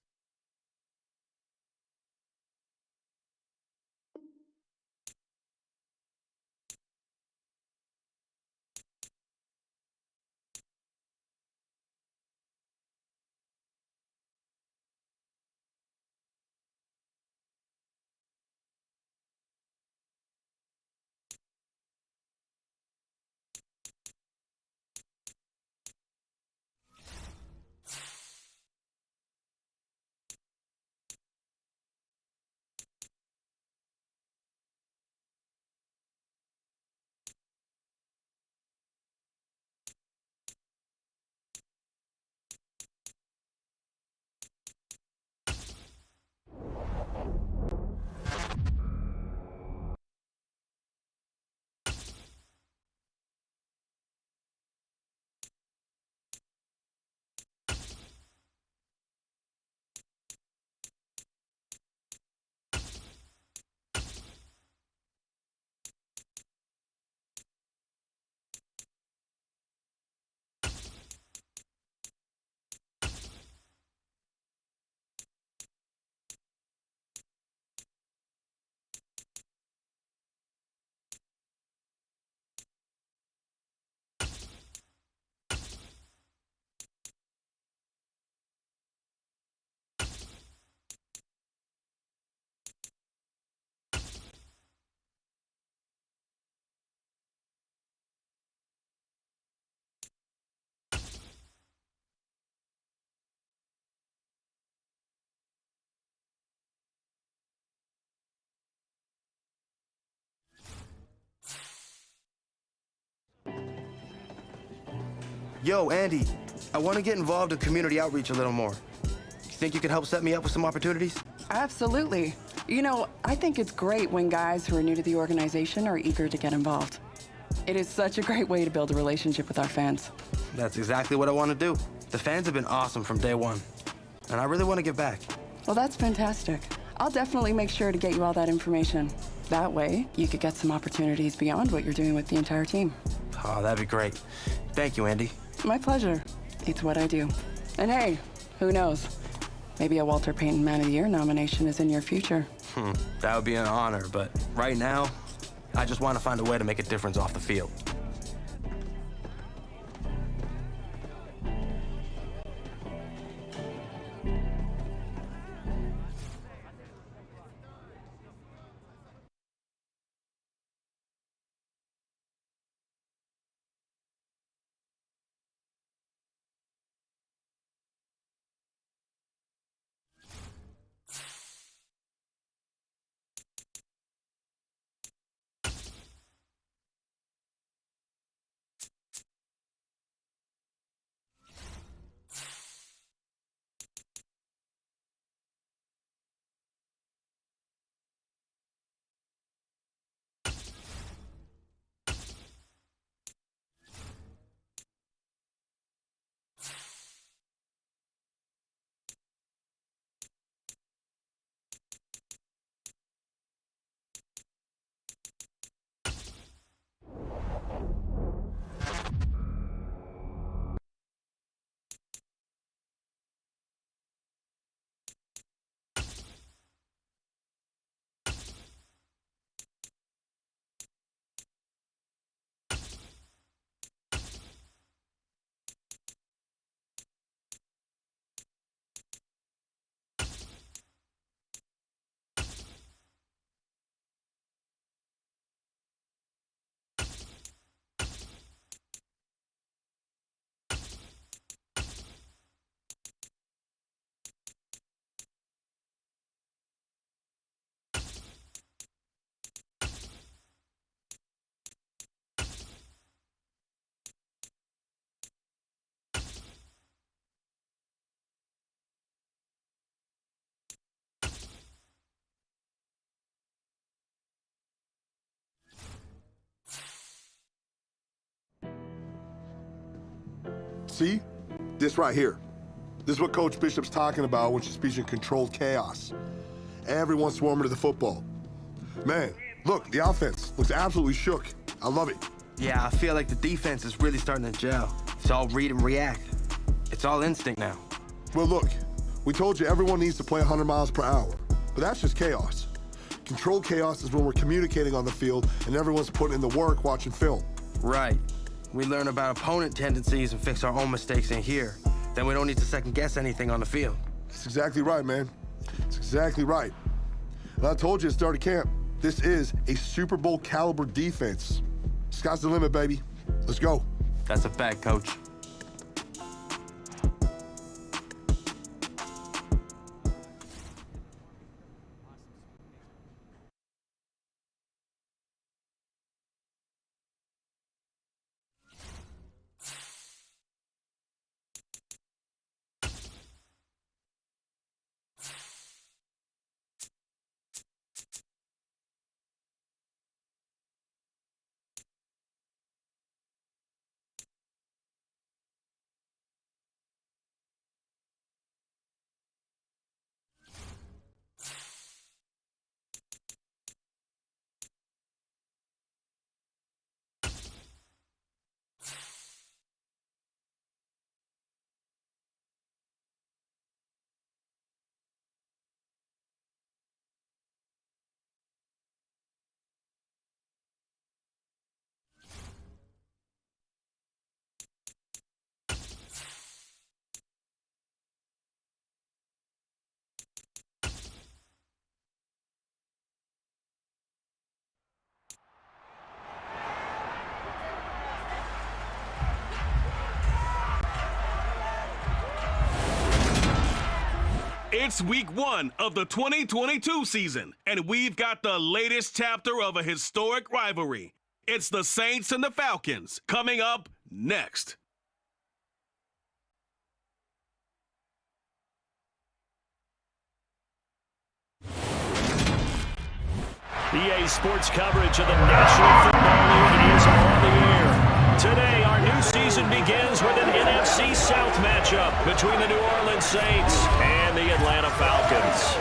Yo, Andy, I want to get involved in community outreach a little more. You think you could help set me up with some opportunities? Absolutely. You know, I think it's great when guys who are new to the organization are eager to get involved. It is such a great way to build a relationship with our fans. That's exactly what I want to do. The fans have been awesome from day one, and I really want to give back. Well, that's fantastic. I'll definitely make sure to get you all that information. That way, you could get some opportunities beyond what you're doing with the entire team. Oh, that'd be great. Thank you, Andy. My pleasure. It's what I do. And hey, who knows? Maybe a Walter Payton Man of the Year nomination is in your future. That would be an honor, but right now, I just want to find a way to make a difference off the field. See? This right here. This is what Coach Bishop's talking about when she's speaking controlled chaos. Everyone's swarming to the football. Man, look, the offense looks absolutely shook. I love it. Yeah, I feel like the defense is really starting to gel. It's all read and react. It's all instinct now. Well, look, we told you everyone needs to play 100 miles per hour, but that's just chaos. Controlled chaos is when we're communicating on the field and everyone's putting in the work watching film. Right. We learn about opponent tendencies and fix our own mistakes in here. Then we don't need to second-guess anything on the field. That's exactly right, man. That's exactly right. And I told you at the start of camp, this is a Super Bowl caliber defense. Sky's the limit, baby. Let's go. That's a fact, Coach. It's week 1 of the 2022 season, and we've got the latest chapter of a historic rivalry. It's the Saints and the Falcons coming up next. EA Sports coverage of the National Football League is on the air. Today, our new season begins with an NFC South matchup between the New Orleans Saints and the Atlanta Falcons.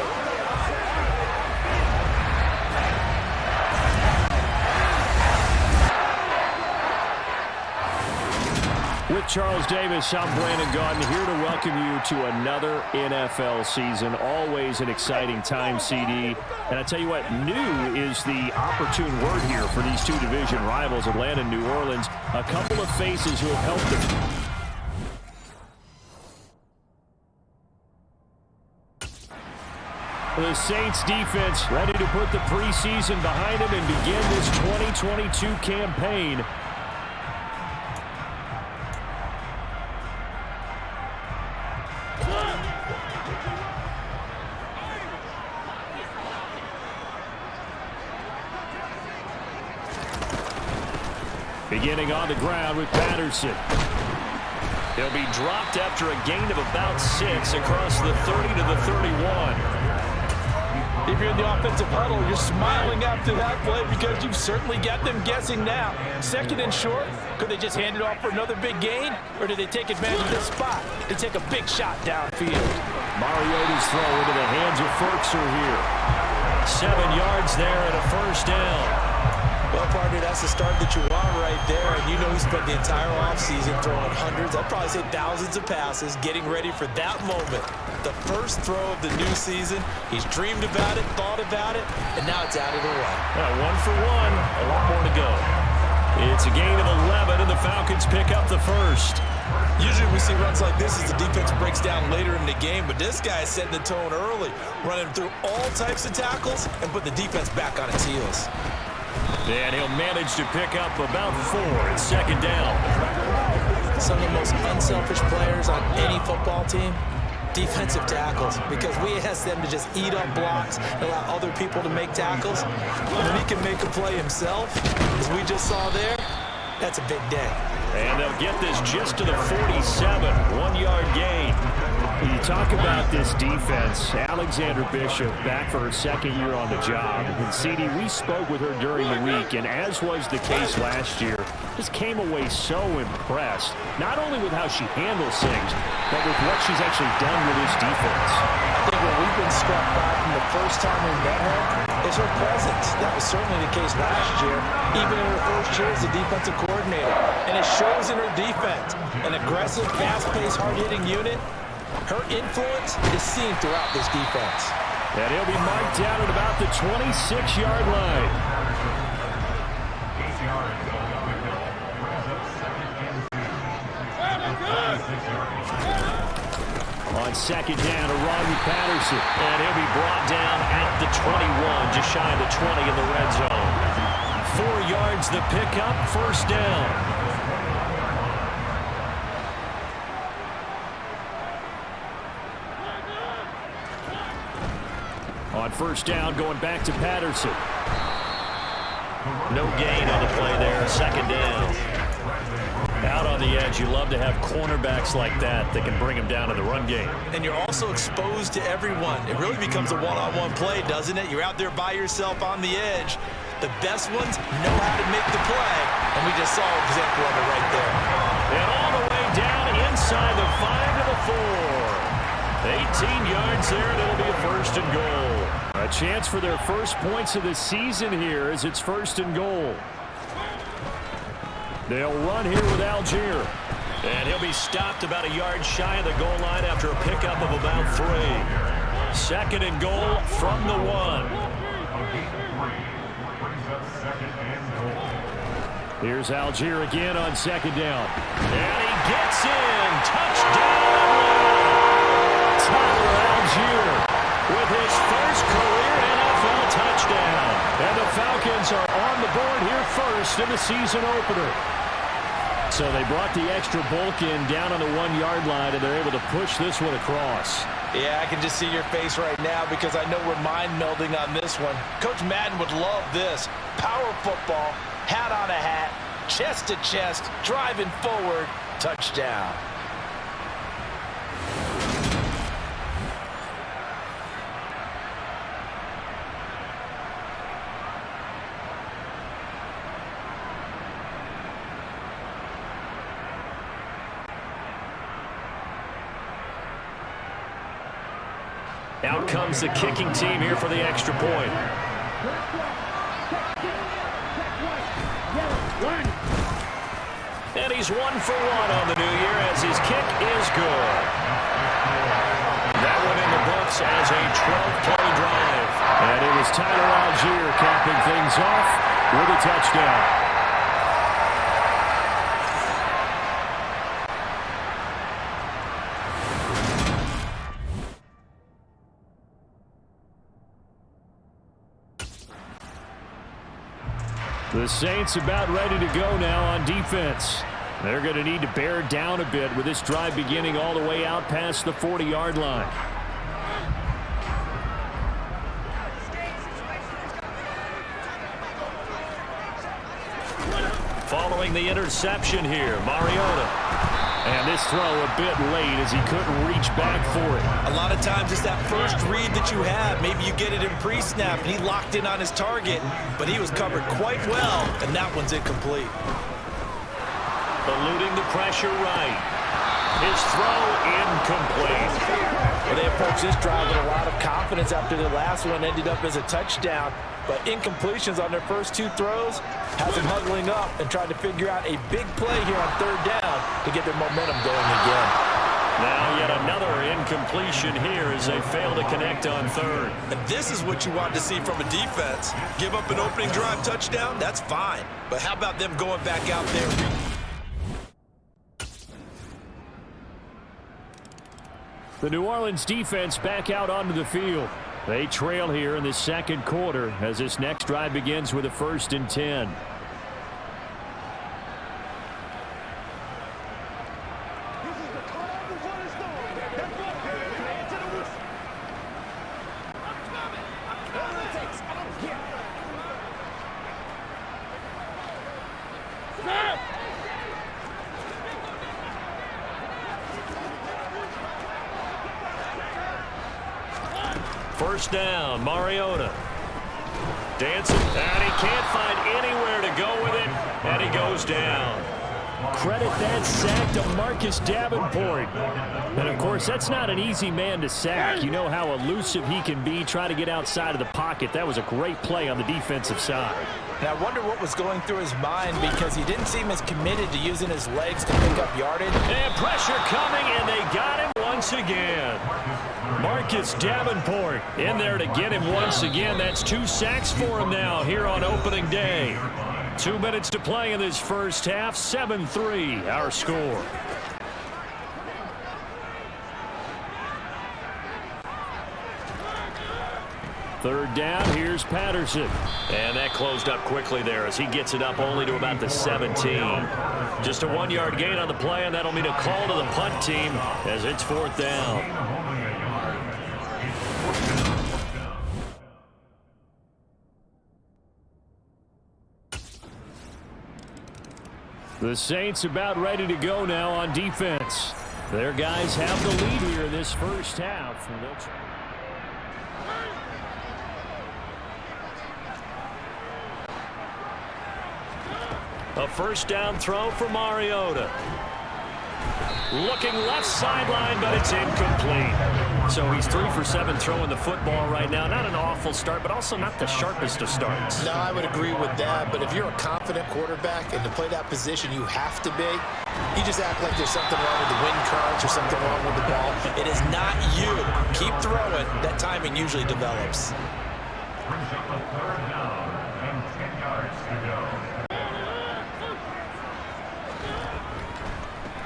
With Charles Davis, I'm Brandon Gaudin, here to welcome you to another NFL season. Always an exciting time, CD. And I tell you what, new is the opportune word here for these two division rivals, Atlanta and New Orleans. A couple of faces who have helped them. The Saints defense ready to put the preseason behind them and begin this 2022 campaign. Beginning on the ground with Patterson. He'll be dropped after a gain of about 6 across the 30 to the 31. If you're in the offensive huddle, you're smiling after that play because you've certainly got them guessing now. 2nd and short, could they just hand it off for another big gain? Or did they take advantage of this spot to take a big shot downfield? Mariota's throw into the hands of Ferkser here. 7 yards there and a first down. Well, partner, that's the start that you want right there. And you know he spent the entire offseason throwing hundreds, I'd probably say thousands of passes, getting ready for that moment. The first throw of the new season. He's dreamed about it, thought about it, and now it's out of the way. 1 for 1, a lot more to go. It's a gain of 11, and the Falcons pick up the first. Usually we see runs like this as the defense breaks down later in the game, but this guy is setting the tone early, running through all types of tackles and put the defense back on its heels. And he'll manage to pick up about 4 at 2nd down. Some of the most unselfish players on any football team, defensive tackles, because we ask them to just eat up blocks and allow other people to make tackles. When he can make a play himself, as we just saw there, that's a big day. And they'll get this just to the 47, 1-yard gain. You talk about this defense. Alexander Bishop back for her 2nd year on the job. And CD, we spoke with her during the week, and as was the case last year, just came away so impressed, not only with how she handles things, but with what she's actually done with this defense. I think when we we've been struck by from the first time we met her is her presence. That was certainly the case last year, even in her first year as a defensive coordinator. And it shows in her defense. An aggressive, fast-paced, hard-hitting unit. Her influence is seen throughout this defense. And he'll be marked down at about the 26-yard line. On second down, a run with Patterson. And he'll be brought down at the 21, just shy of the 20 in the red zone. 4 yards the pickup, first down. On first down, going back to Patterson. No gain on the play there, second down. Out on the edge, you love to have cornerbacks like that that can bring them down in the run game. And you're also exposed to everyone. It really becomes a one-on-one play, doesn't it? You're out there by yourself on the edge. The best ones know how to make the play, and we just saw an example of it right there. And all the way down inside the 5 to the 4. 18 yards there, and it'll be a first and goal. A chance for their first points of the season here as it's first and goal. They'll run here with Algier. And he'll be stopped about a yard shy of the goal line after a pickup of about 3. Second and goal from the 1. Here's Algier again on second down. And he gets in. Touchdown. Tyler Algier with his first career NFL touchdown. And the Falcons are on the board here first in the season opener. So they brought the extra bulk in down on the 1-yard line, and they're able to push this one across. Yeah, I can just see your face right now because I know we're mind-melding on this one. Coach Madden would love this. Power football, hat on a hat, chest to chest, driving forward, touchdown. Out comes the kicking team here for the extra point. And he's 1 for 1 on the new year as his kick is good. That one in the books as a 12-play drive. And it was Tyler Algier capping things off with a touchdown. The Saints about ready to go now on defense. They're going to need to bear down a bit with this drive beginning all the way out past the 40-yard line. Following the interception here, Mariota. And this throw a bit late as he couldn't reach back for it. A lot of times it's that first read that you have. Maybe you get it in pre-snap, and he locked in on his target, but he was covered quite well, and that one's incomplete. Eluding the pressure right. His throw incomplete. Well, they approached this drive with a lot of confidence after the last one ended up as a touchdown. But incompletions on their first 2 throws has them huddling up and trying to figure out a big play here on third down to get their momentum going again. Now yet another incompletion here as they fail to connect on third. And this is what you want to see from a defense. Give up an opening drive touchdown, that's fine. But how about them going back out there? The New Orleans defense back out onto the field. They trail here in the second quarter as this next drive begins with a 1st and 10. First down, Mariota. Dancing, and he can't find anywhere to go with it, and he goes down. credit that sack to Marcus Davenport. And, of course, that's not an easy man to sack. You know how elusive he can be, try to get outside of the pocket. That was a great play on the defensive side. And I wonder what was going through his mind, because he didn't seem as committed to using his legs to pick up yardage. And pressure coming, and they got him once again. Marcus Davenport in there to get him once again. That's 2 sacks for him now here on opening day. 2 minutes to play in this first half. 7-3 our score. Third down, here's Patterson. And that closed up quickly there as he gets it up only to about the 17. Just a 1-yard gain on the play, and that'll mean a call to the punt team as it's 4th down. The Saints about ready to go now on defense. Their guys have the lead here in this first half. A first down throw for Mariota. Looking left sideline, but it's incomplete. So he's 3 for 7 throwing the football right now. Not an awful start, but also not the sharpest of starts. No, I would agree with that. But if you're a confident quarterback and to play that position, you have to be. You just act like there's something wrong with the wind currents or something wrong with the ball. It is not you. Keep throwing. That timing usually develops.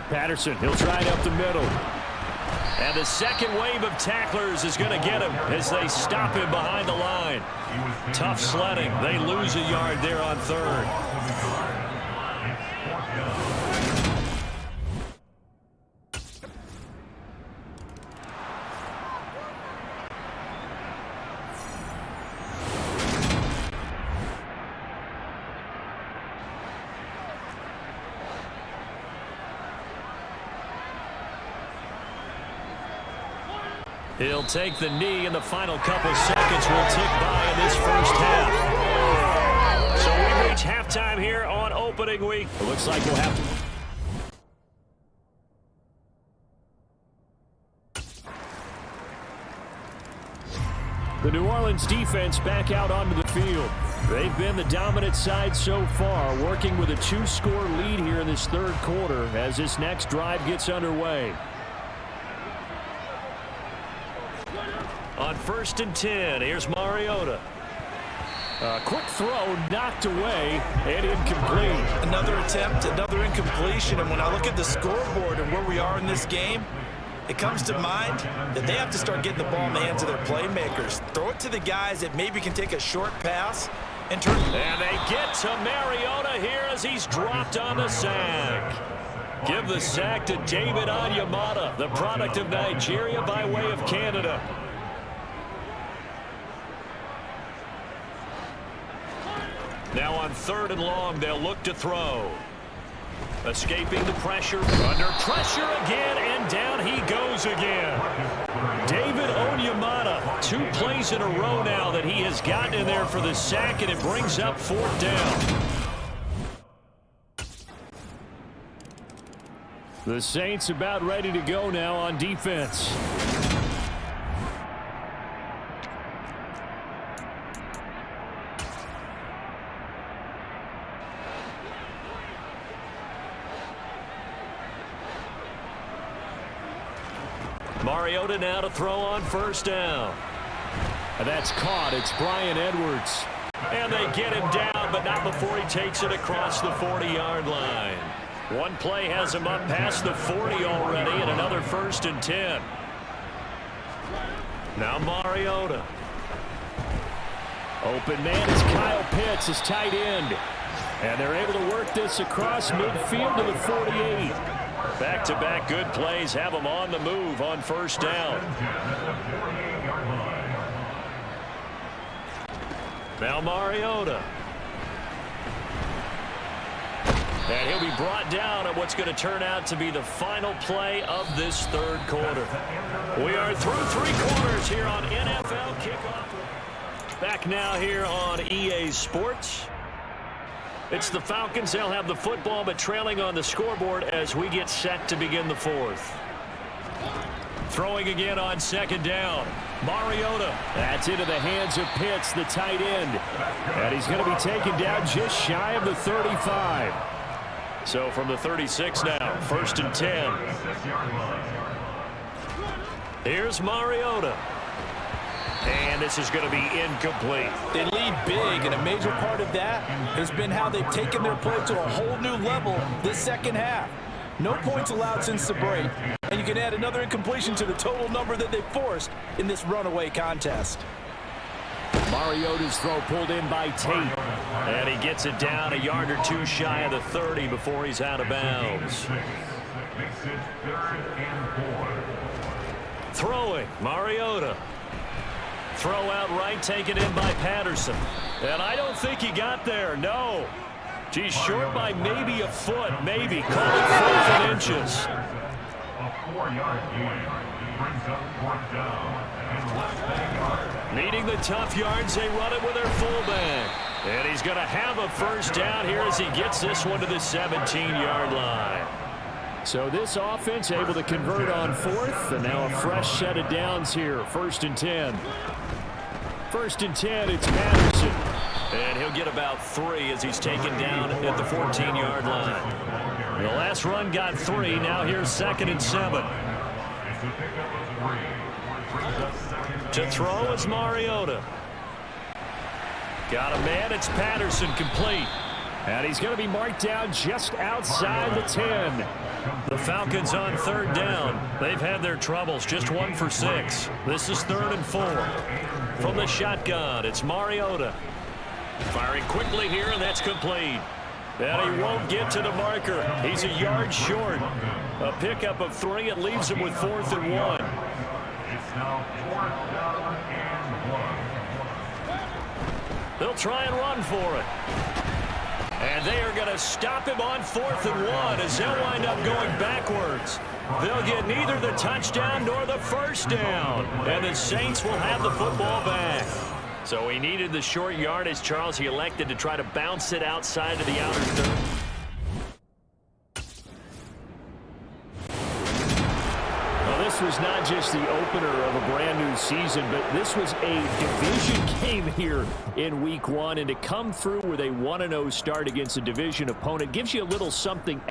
Patterson, he'll try it up the middle. And the second wave of tacklers is going to get him as they stop him behind the line. Tough sledding. They lose a yard there on 3rd. He'll take the knee, and the final couple seconds will tick by in this first half. So we reach halftime here on opening week. It looks like we'll have to. The New Orleans defense back out onto the field. They've been the dominant side so far, working with a 2-score lead here in this 3rd quarter as this next drive gets underway. On 1st and 10, here's Mariota. A quick throw knocked away and incomplete. Another attempt, another incompletion. And when I look at the scoreboard and where we are in this game, it comes to mind that they have to start getting the ball in the hands of their playmakers. Throw it to the guys that maybe can take a short pass and turn. And they get to Mariota here as he's dropped on the sack. Give the sack to David Onyemata, the product of Nigeria by way of Canada. Now on 3rd and long, they'll look to throw. Escaping the pressure, under pressure again, and down he goes again. David Onyemata, 2 plays in a row now that he has gotten in there for the sack, and it brings up 4th down. The Saints about ready to go now on defense. Mariota now to throw on 1st down. And that's caught. It's Bryan Edwards. And they get him down, but not before he takes it across the 40-yard line. One play has him up past the 40 already, and another 1st and 10. Now Mariota. Open man is Kyle Pitts, his tight end. And they're able to work this across midfield to the 48. Back-to-back good plays have them on the move on 1st down. Now Mariota. And he'll be brought down at what's going to turn out to be the final play of this 3rd quarter. We are through 3 quarters here on NFL Kickoff. Back now here on EA Sports. It's the Falcons. They'll have the football, but trailing on the scoreboard as we get set to begin the fourth. Throwing again on second down. Mariota. That's into the hands of Pitts, the tight end. And he's going to be taken down just shy of the 35. So from the 36 now, 1st and 10. Here's Mariota. And this is going to be incomplete. They lead big, and a major part of that has been how they've taken their play to a whole new level this second half. No points allowed since the break, and you can add another incompletion to the total number that they forced in this runaway contest. Mariota's throw pulled in by Tate. And he gets it down a yard or two shy of the 30 before he's out of bounds. Throwing, Mariota. Throw out right, taken in by Patterson. And I don't think he got there, no. He's short by maybe a foot, maybe. Call it 4th and inches. A 4-yard gain brings up 4th down. Needing the tough yards, they run it with their fullback. And he's going to have a first down here as he gets this one to the 17-yard line. So this offense able to convert on 4th, and now a fresh set of downs here, 1st and 10. 1st and 10, it's Patterson. And he'll get about 3 as he's taken down at the 14-yard line. The last run got 3. Now here's 2nd and 7. To throw is Mariota. Got a man. It's Patterson, complete. And he's going to be marked down just outside the 10. The Falcons on 3rd down. They've had their troubles. Just 1 for 6. This is 3rd and 4. From the shotgun, it's Mariota. Firing quickly here, and that's complete. And he won't get to the marker. He's a yard short. A pickup of 3. It leaves him with 4th and 1. It's now 4th down and 1. They'll try and run for it. And they are going to stop him on 4th and 1 as they'll wind up going backwards. They'll get neither the touchdown nor the first down. And the Saints will have the football back. So he needed the short yardage, Charles. He elected to try to bounce it outside of the outer third. Well, this was not just the opener of a brand new season, but this was a division game here in week 1. And to come through with a 1-0 start against a division opponent gives you a little something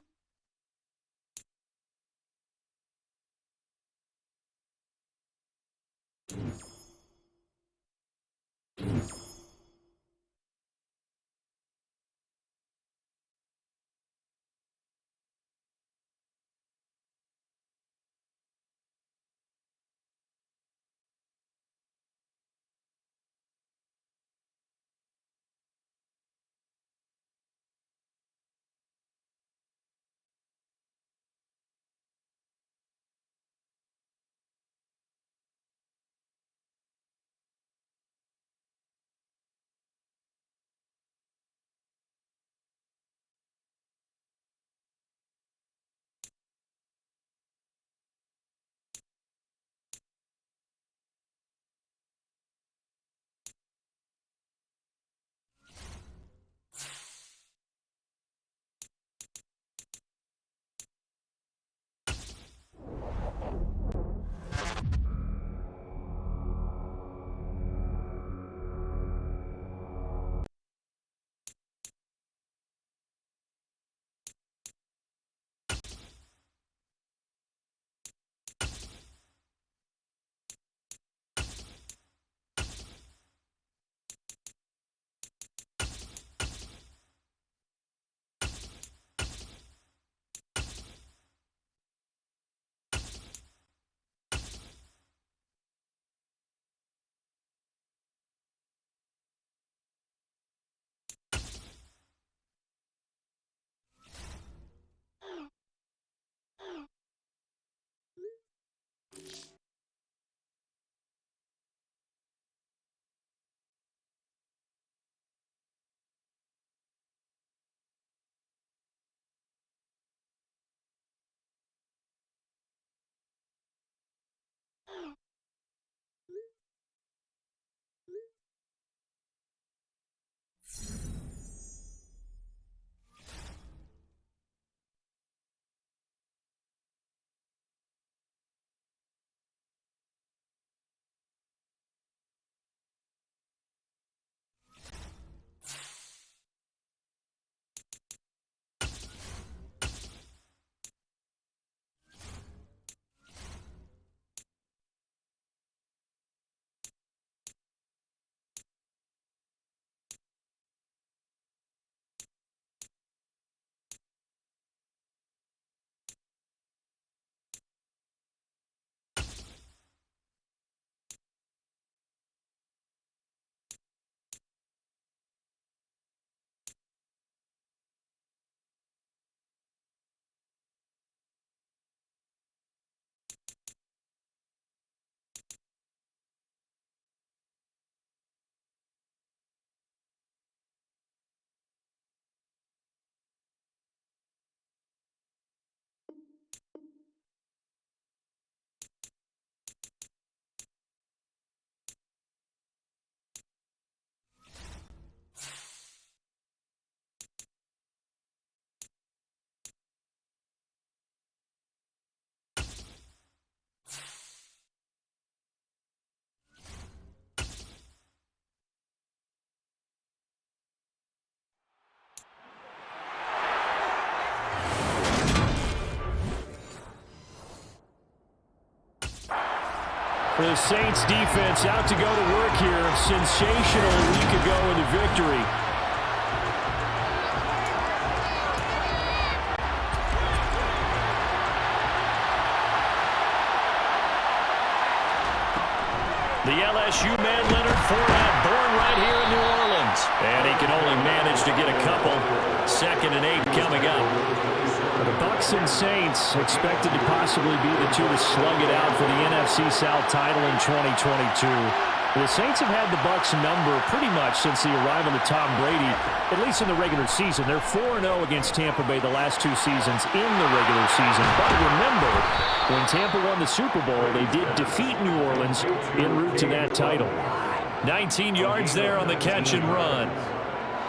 The Saints defense out to go to work here. Sensational a week ago in the victory. The LSU man, Leonard Fournette, born right here in New Orleans. And he can only manage to get a couple. 2nd and 8 coming up. The Bucs and Saints expected to possibly be the two to slug it out for the NFC South title in 2022. The Saints have had the Bucs number pretty much since the arrival of Tom Brady, at least in the regular season. They're 4-0 against Tampa Bay the last 2 seasons in the regular season. But remember, when Tampa won the Super Bowl, they did defeat New Orleans en route to that title. 19 yards there on the catch and run.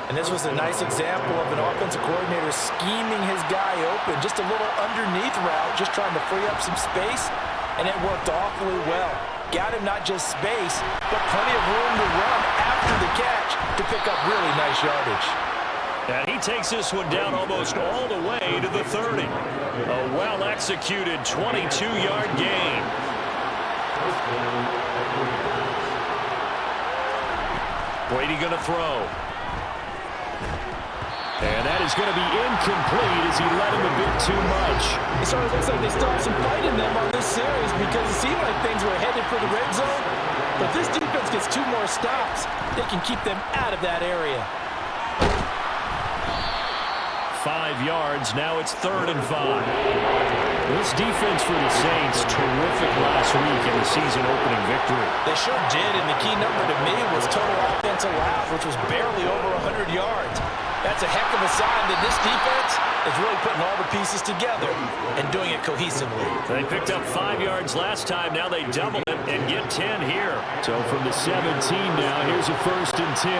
And this was a nice example of an offensive coordinator scheming his guy open. Just a little underneath route, just trying to free up some space, and it worked awfully well. Got him not just space, but plenty of room to run after the catch to pick up really nice yardage. And he takes this one down almost all the way to the 30. A well-executed 22-yard gain. Brady going to throw. And that is going to be incomplete as he let him a bit too much. It sort of looks like they still have some fight in them on this series because it seemed like things were headed for the red zone. But this defense gets 2 more stops. They can keep them out of that area. 5 yards. Now it's 3rd and 5. This defense for the Saints, terrific last week in the season-opening victory. They sure did, and the key number to me was total offense allowed, which was barely over 100 yards. That's a heck of a sign that this defense is really putting all the pieces together and doing it cohesively. They picked up 5 yards last time. Now they double it and get 10 here. So from the 17 now, here's a 1st and 10.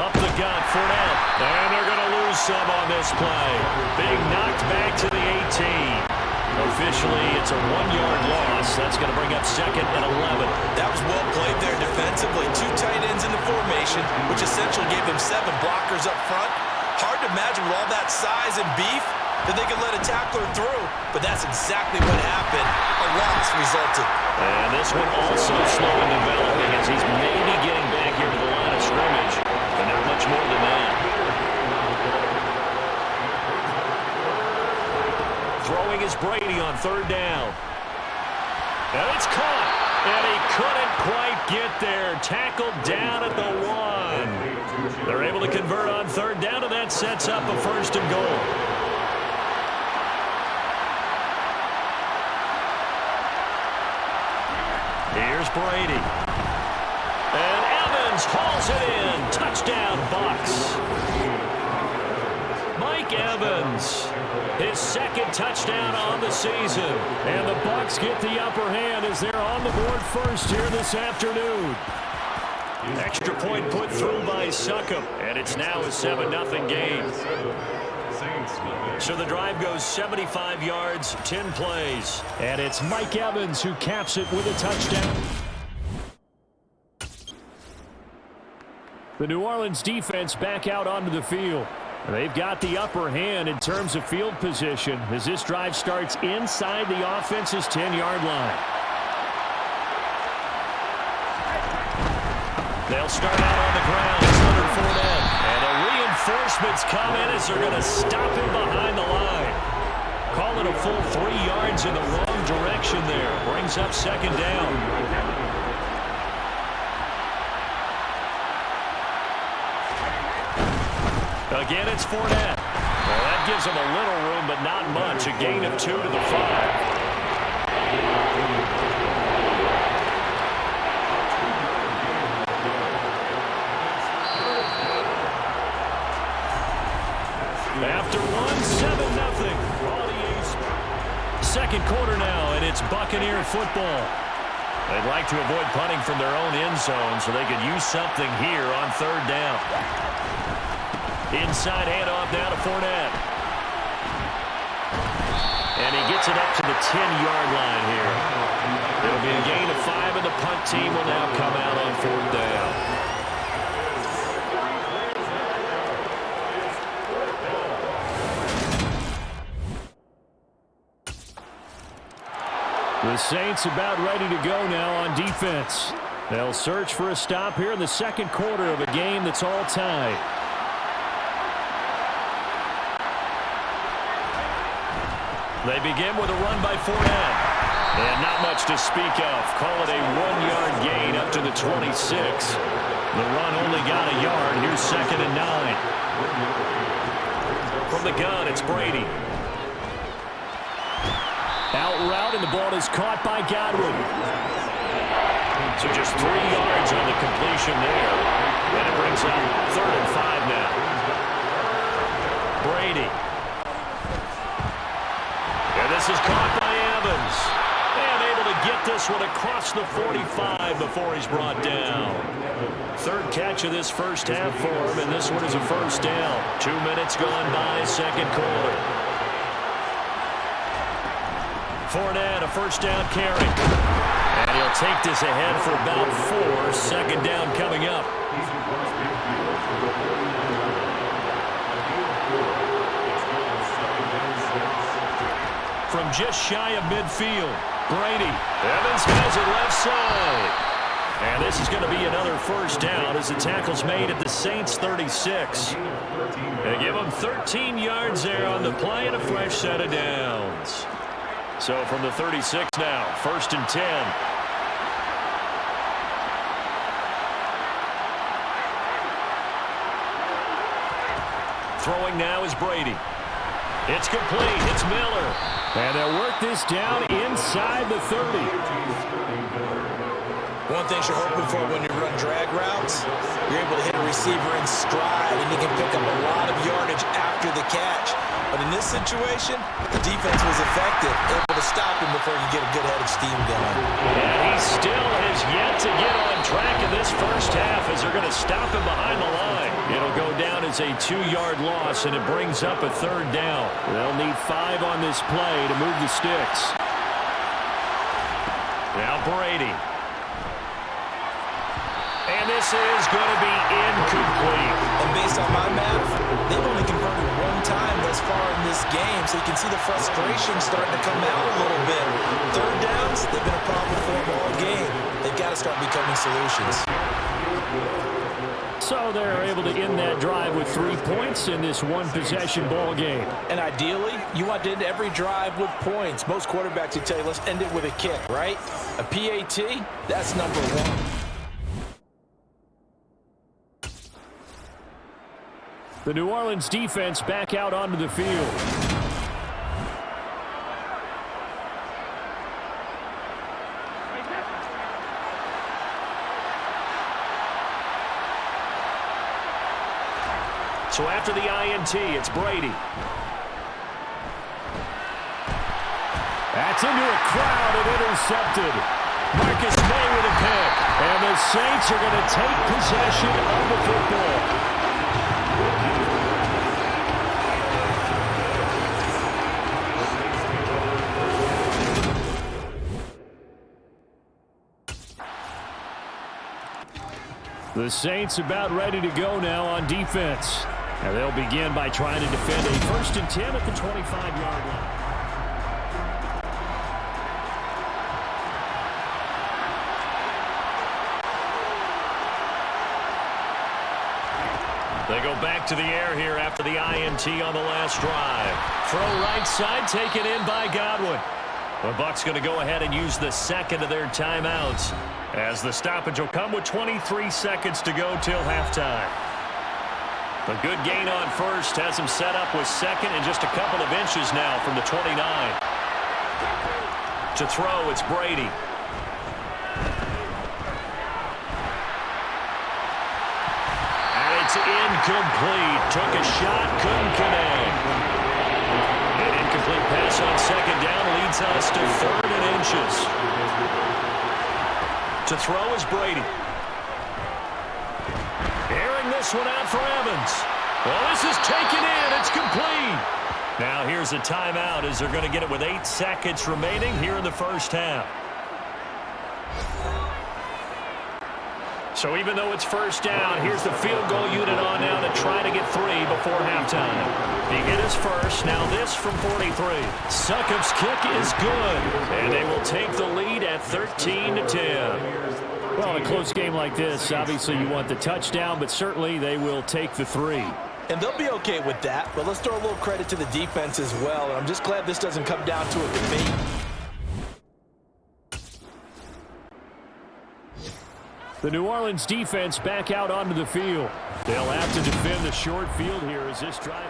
Up the gut, Fournette. And they're going to lose some on this play. Being knocked back to the 18. Officially, it's a 1-yard loss. That's going to bring up 2nd and 11. That was well played there defensively. 2 tight ends in the formation, which essentially gave them 7 blockers up front. Hard to imagine with all that size and beef that they could let a tackler through, but that's exactly what happened. A loss resulted. And this one also slow in developing as he's maybe getting back here to the line of scrimmage, but not much more than that. Throwing is Brady on 3rd down. And it's caught. And he couldn't quite get there. Tackled down at the 1. They're able to convert on 3rd down, and that sets up a 1st and goal. Here's Brady. And Evans hauls it in. Touchdown, Bucs. Mike Evans, his 2nd touchdown on the season. And the Bucs get the upper hand as they're on the board first here this afternoon. Extra point put through by Csonka. And it's now a 7-0 game. So the drive goes 75 yards, 10 plays. And it's Mike Evans who caps it with a touchdown. The New Orleans defense back out onto the field. They've got the upper hand in terms of field position as this drive starts inside the offense's 10-yard line. They'll start out on the ground. It's Leonard Fournette. And the reinforcements come in as they're going to stop him behind the line. Call it a full 3 yards in the wrong direction there. Brings up 2nd down. Again, it's Fournette. Well, that gives him a little room, but not much. A gain of 2 to the 5. After 7-0. Second quarter now, and it's Buccaneer football. They'd like to avoid punting from their own end zone so they could use something here on 3rd down. Inside handoff now to Fournette. And he gets it up to the 10-yard line here. It'll be a gain of 5, and the punt team will now come out on 4th down. The The Saints about ready to go now on defense. They'll search for a stop here in the second quarter of a game that's all tied. They begin with a run by Fournette. And not much to speak of. Call it a 1-yard gain up to the 26. The run only got a yard. Here's 2nd and 9. From the gun, it's Brady. Out route, and the ball is caught by Godwin. So just 3 yards on the completion there. And it brings up 3rd and 5 now. Brady. And this is caught by Evans. And able to get this one across the 45 before he's brought down. 3rd catch of this first half for him, and this one is a first down. 2 minutes gone by, second quarter. Fournette, a first down carry. And he'll take this ahead for about 4. Second down coming up. From just shy of midfield, Brady. Evans has it left side. And this is going to be another first down as the tackle's made at the Saints' 36. They give them 13 yards there on the play and a fresh set of downs. So from the 36 now, 1st and 10. Throwing now is Brady. It's complete. It's Miller. And they'll work this down inside the 30. One thing you're hoping for when you run drag routes, you're able to hit a receiver in stride, and you can pick up a lot of yardage after the catch. But in this situation, the defense was effective, able to stop him before you get a good head of steam going. And he still has yet to get on track in this first half as they're going to stop him behind the line. It'll go down as a 2-yard loss, and it brings up a 3rd down. They'll need 5 on this play to move the sticks. Now Brady. And this is going to be incomplete. And based on my math, they've only converted 1 time thus far in this game, so you can see the frustration starting to come out a little bit. 3rd downs, they've been a problem for them all game. They've got to start becoming solutions. So they're able to end that drive with 3 points in this one-possession ball game. And ideally, you want to end every drive with points. Most quarterbacks would tell you, let's end it with a kick, right? A PAT, that's number 1. The New Orleans defense back out onto the field. So after the INT, it's Brady. That's into a crowd and intercepted. Marcus May with a pick. And the Saints are going to take possession of the football. The Saints about ready to go now on defense. And they'll begin by trying to defend a 1st and 10 at the 25-yard line. They go back to the air here after the INT on the last drive. Throw right side, taken in by Godwin. The Bucs going to go ahead and use the 2nd of their timeouts, as the stoppage will come with 23 seconds to go till halftime. A good gain on 1st has him set up with 2nd and just a couple of inches now from the 29. To throw, it's Brady. And it's incomplete. Took a shot, couldn't connect. An incomplete pass on 2nd down leads us to 3rd and inches. To throw is Brady. Airing this one out for Evans. Well, this is taken in. It's complete. Now here's a timeout as they're going to get it with 8 seconds remaining here in the first half. So even though it's first down, here's the field goal unit on now to try to get 3 before halftime. He hit his first. Now this from 43. Sukup's kick is good. And they will take the lead at 13-10. Well, in a close game like this, obviously you want the touchdown, but certainly they will take the 3. And they'll be okay with that, but let's throw a little credit to the defense as well. And I'm just glad this doesn't come down to a debate. The New Orleans defense back out onto the field. They'll have to defend the short field here as this drive.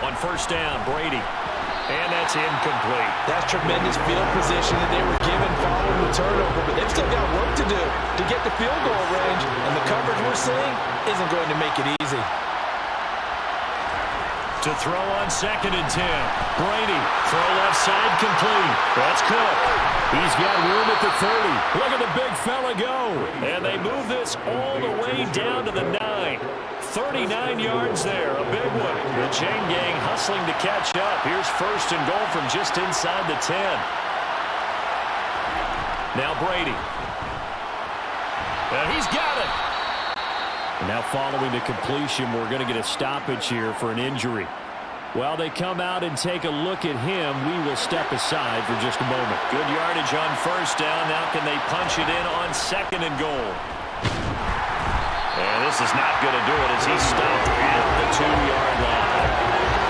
On first down, Brady. And that's incomplete. That's tremendous field position that they were given following the turnover, but they've still got work to do to get the field goal range, and the coverage we're seeing isn't going to make it easy. To throw on 2nd and 10. Brady, throw left side complete. That's Cook. He's got room at the 30. Look at the big fella go. And they move this all the way down to the 9. 39 yards there, a big one. The chain gang hustling to catch up. Here's 1st and goal from just inside the 10. Now Brady. And he's got it. Now following the completion, we're going to get a stoppage here for an injury. While they come out and take a look at him, we will step aside for just a moment. Good yardage on first down. Now can they punch it in on 2nd and goal? And this is not going to do it as he stopped at the 2-yard line.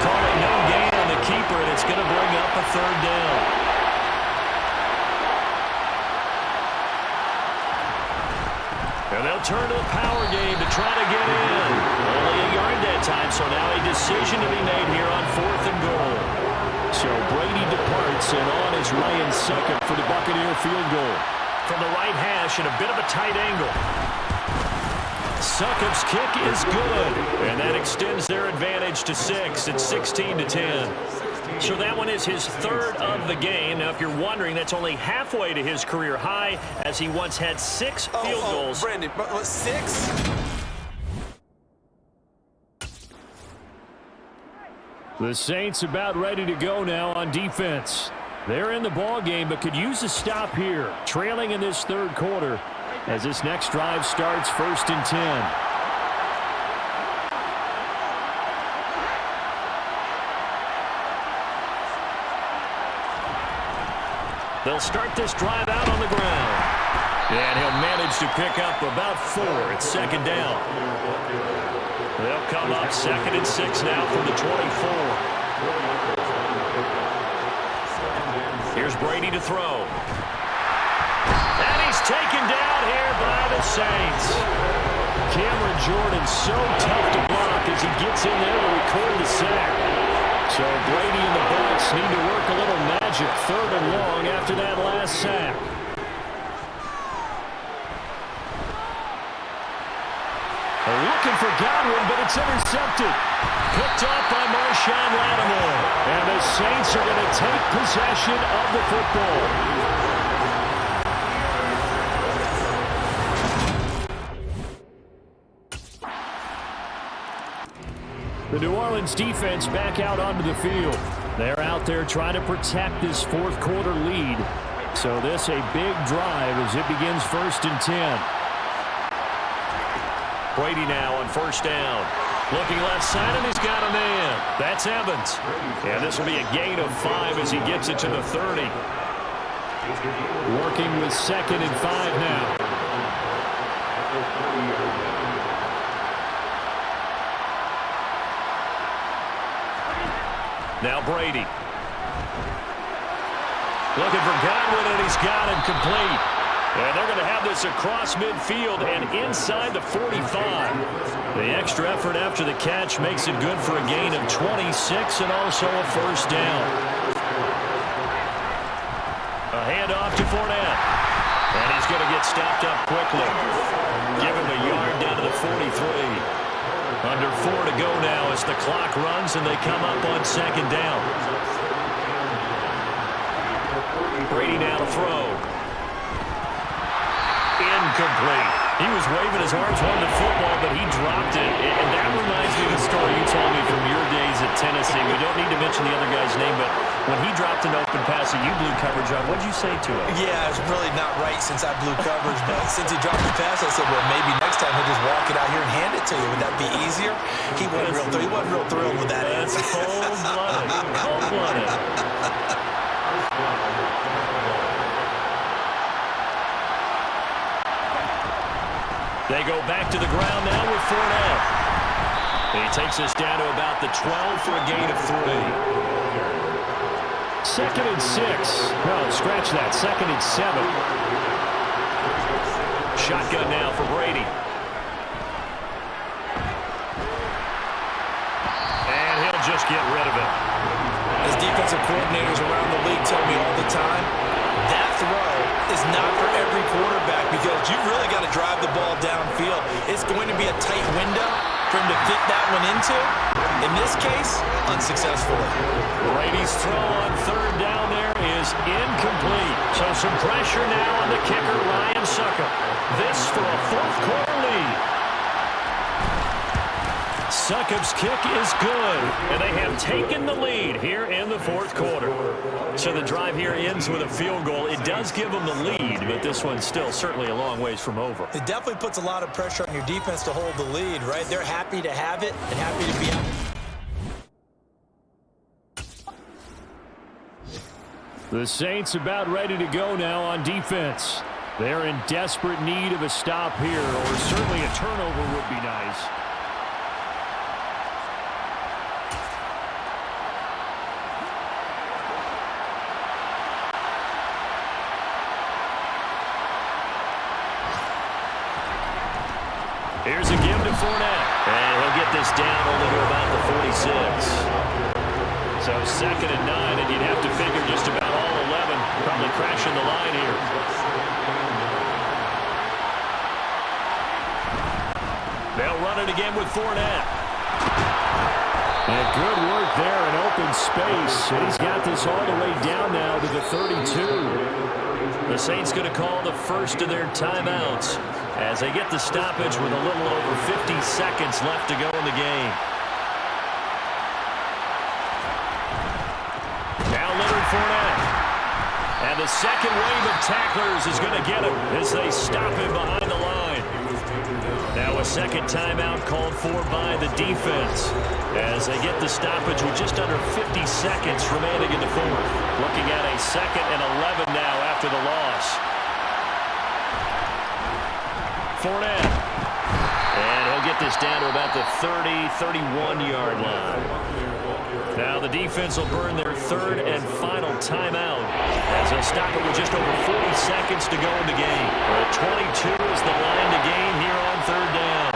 Calling no gain on the keeper, and it's going to bring up a 3rd down. And they'll turn to the power game to try to get in. Only a yard that time, so now a decision to be made here on 4th and goal. So Brady departs, and on is Ryan Succop for the Buccaneer field goal. From the right hash and a bit of a tight angle. Succop's kick is good, and that extends their advantage to 6. It's 16-10. So that one is his 3rd of the game. Now, if you're wondering, that's only halfway to his career high, as he once had 6 field goals. Brandon, but 6? The Saints about ready to go now on defense. They're in the ball game, but could use a stop here. Trailing in this 3rd quarter as this next drive starts 1st and 10. They'll start this drive out on the ground. And he'll manage to pick up about 4. It's 2nd down. They'll come up 2nd and 6 now from the 24. Here's Brady to throw. And he's taken down here by the Saints. Cameron Jordan so tough to block as he gets in there to record the sack. So Brady and the Bucs need to work a little magic 3rd and long after that last sack. They're looking for Godwin, but it's intercepted. Picked off by Marshawn Lattimore. And the Saints are going to take possession of the football. The New Orleans defense back out onto the field. They're out there trying to protect this 4th quarter lead. So this a big drive as it begins 1st and 10. Brady now on 1st down. Looking left side, and he's got a man. That's Evans. And this will be a gain of 5 as he gets it to the 30. Working with 2nd and 5 now. Now Brady. Looking for Godwin, and he's got him complete. And they're going to have this across midfield and inside the 45. The extra effort after the catch makes it good for a gain of 26 and also a 1st down. A handoff to Fournette. And he's going to get stopped up quickly. Give him a yard down to the 43. Under 4 to go now as the clock runs and they come up on 2nd down. Brady now to throw. Incomplete. He was waving his arms, wanted the football, but he dropped it. And that reminds me of the story you told me from your days at Tennessee. We don't need to mention the other guy's name, but when he dropped an open pass that you blew coverage on, what did you say to him? Yeah, it's really not right since I blew coverage, but since he dropped the pass, I said, well, maybe next time he'll just walk it out here and hand it to you. Would that be easier? He wasn't real thrilled with that answer. That's cold-blooded. Cold-blooded. They go back to the ground now with Fournette. He takes us down to about the 12 for a gain of 3. 2nd and 6. No, scratch that. 2nd and 7. Shotgun now for Brady. And he'll just get rid of it. As defensive coordinators around the league tell me all the time, that throw is not for every quarterback because you've really got to drive the ball downfield. It's going to be a tight window for him to fit that one into. In this case, unsuccessfully. Brady's throw on 3rd down there is incomplete. So some pressure now on the kicker, Csonka. This for a 4th quarter lead. Succop's kick is good, and they have taken the lead here in the 4th quarter. So the drive here ends with a field goal. It does give them the lead, but this one's still certainly a long ways from over. It definitely puts a lot of pressure on your defense to hold the lead, right? They're happy to have it and happy to be out. The Saints about ready to go now on defense. They're in desperate need of a stop here, or certainly a turnover would be nice. Here's a give to Fournette. And he'll get this down only to about the 46. So 2nd and 9, and you'd have to figure just about all 11 probably crashing the line here. They'll run it again with Fournette. And good work there in open space. And he's got this all the way down now to the 32. The Saints going to call the first of their timeouts as they get the stoppage with a little over 50 seconds left to go in the game. Now Leonard Fournette. And the second wave of tacklers is going to get him as they stop him behind the line. Now a second timeout called for by the defense as they get the stoppage with just under 50 seconds remaining in the 4th. Looking at a 2nd and 11 now after the loss. Fournette. And he'll get this down to about the 30, 31-yard line. Now the defense will burn their 3rd and final timeout as they'll stop it with just over 40 seconds to go in the game. 22 is the line to gain here on 3rd down.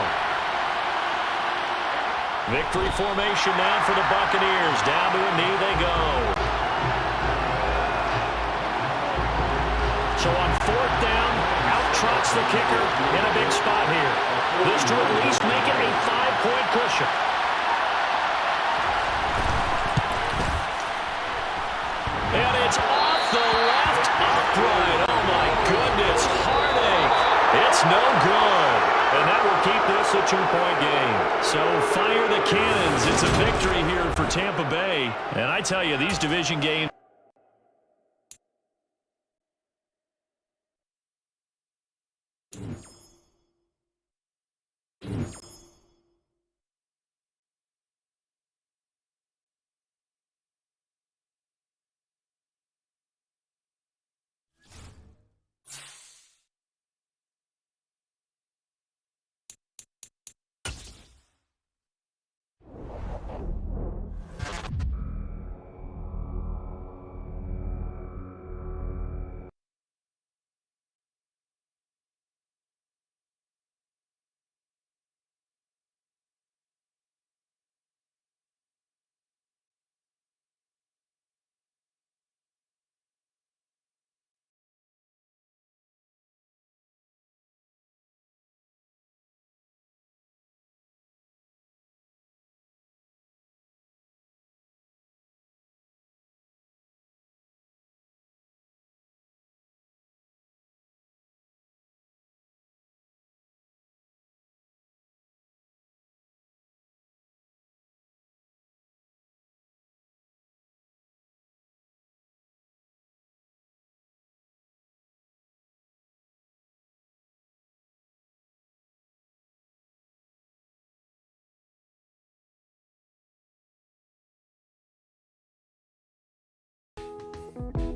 Victory formation now for the Buccaneers. Down to a knee they go. So on 4th down, out trots the kicker in a big spot here. This to at least make it a 5-point cushion. And it's off the left upright. Oh, my goodness. Heartache. It's no good. And that will keep this a 2-point game. So fire the cannons. It's a victory here for Tampa Bay. And I tell you, these division games. game.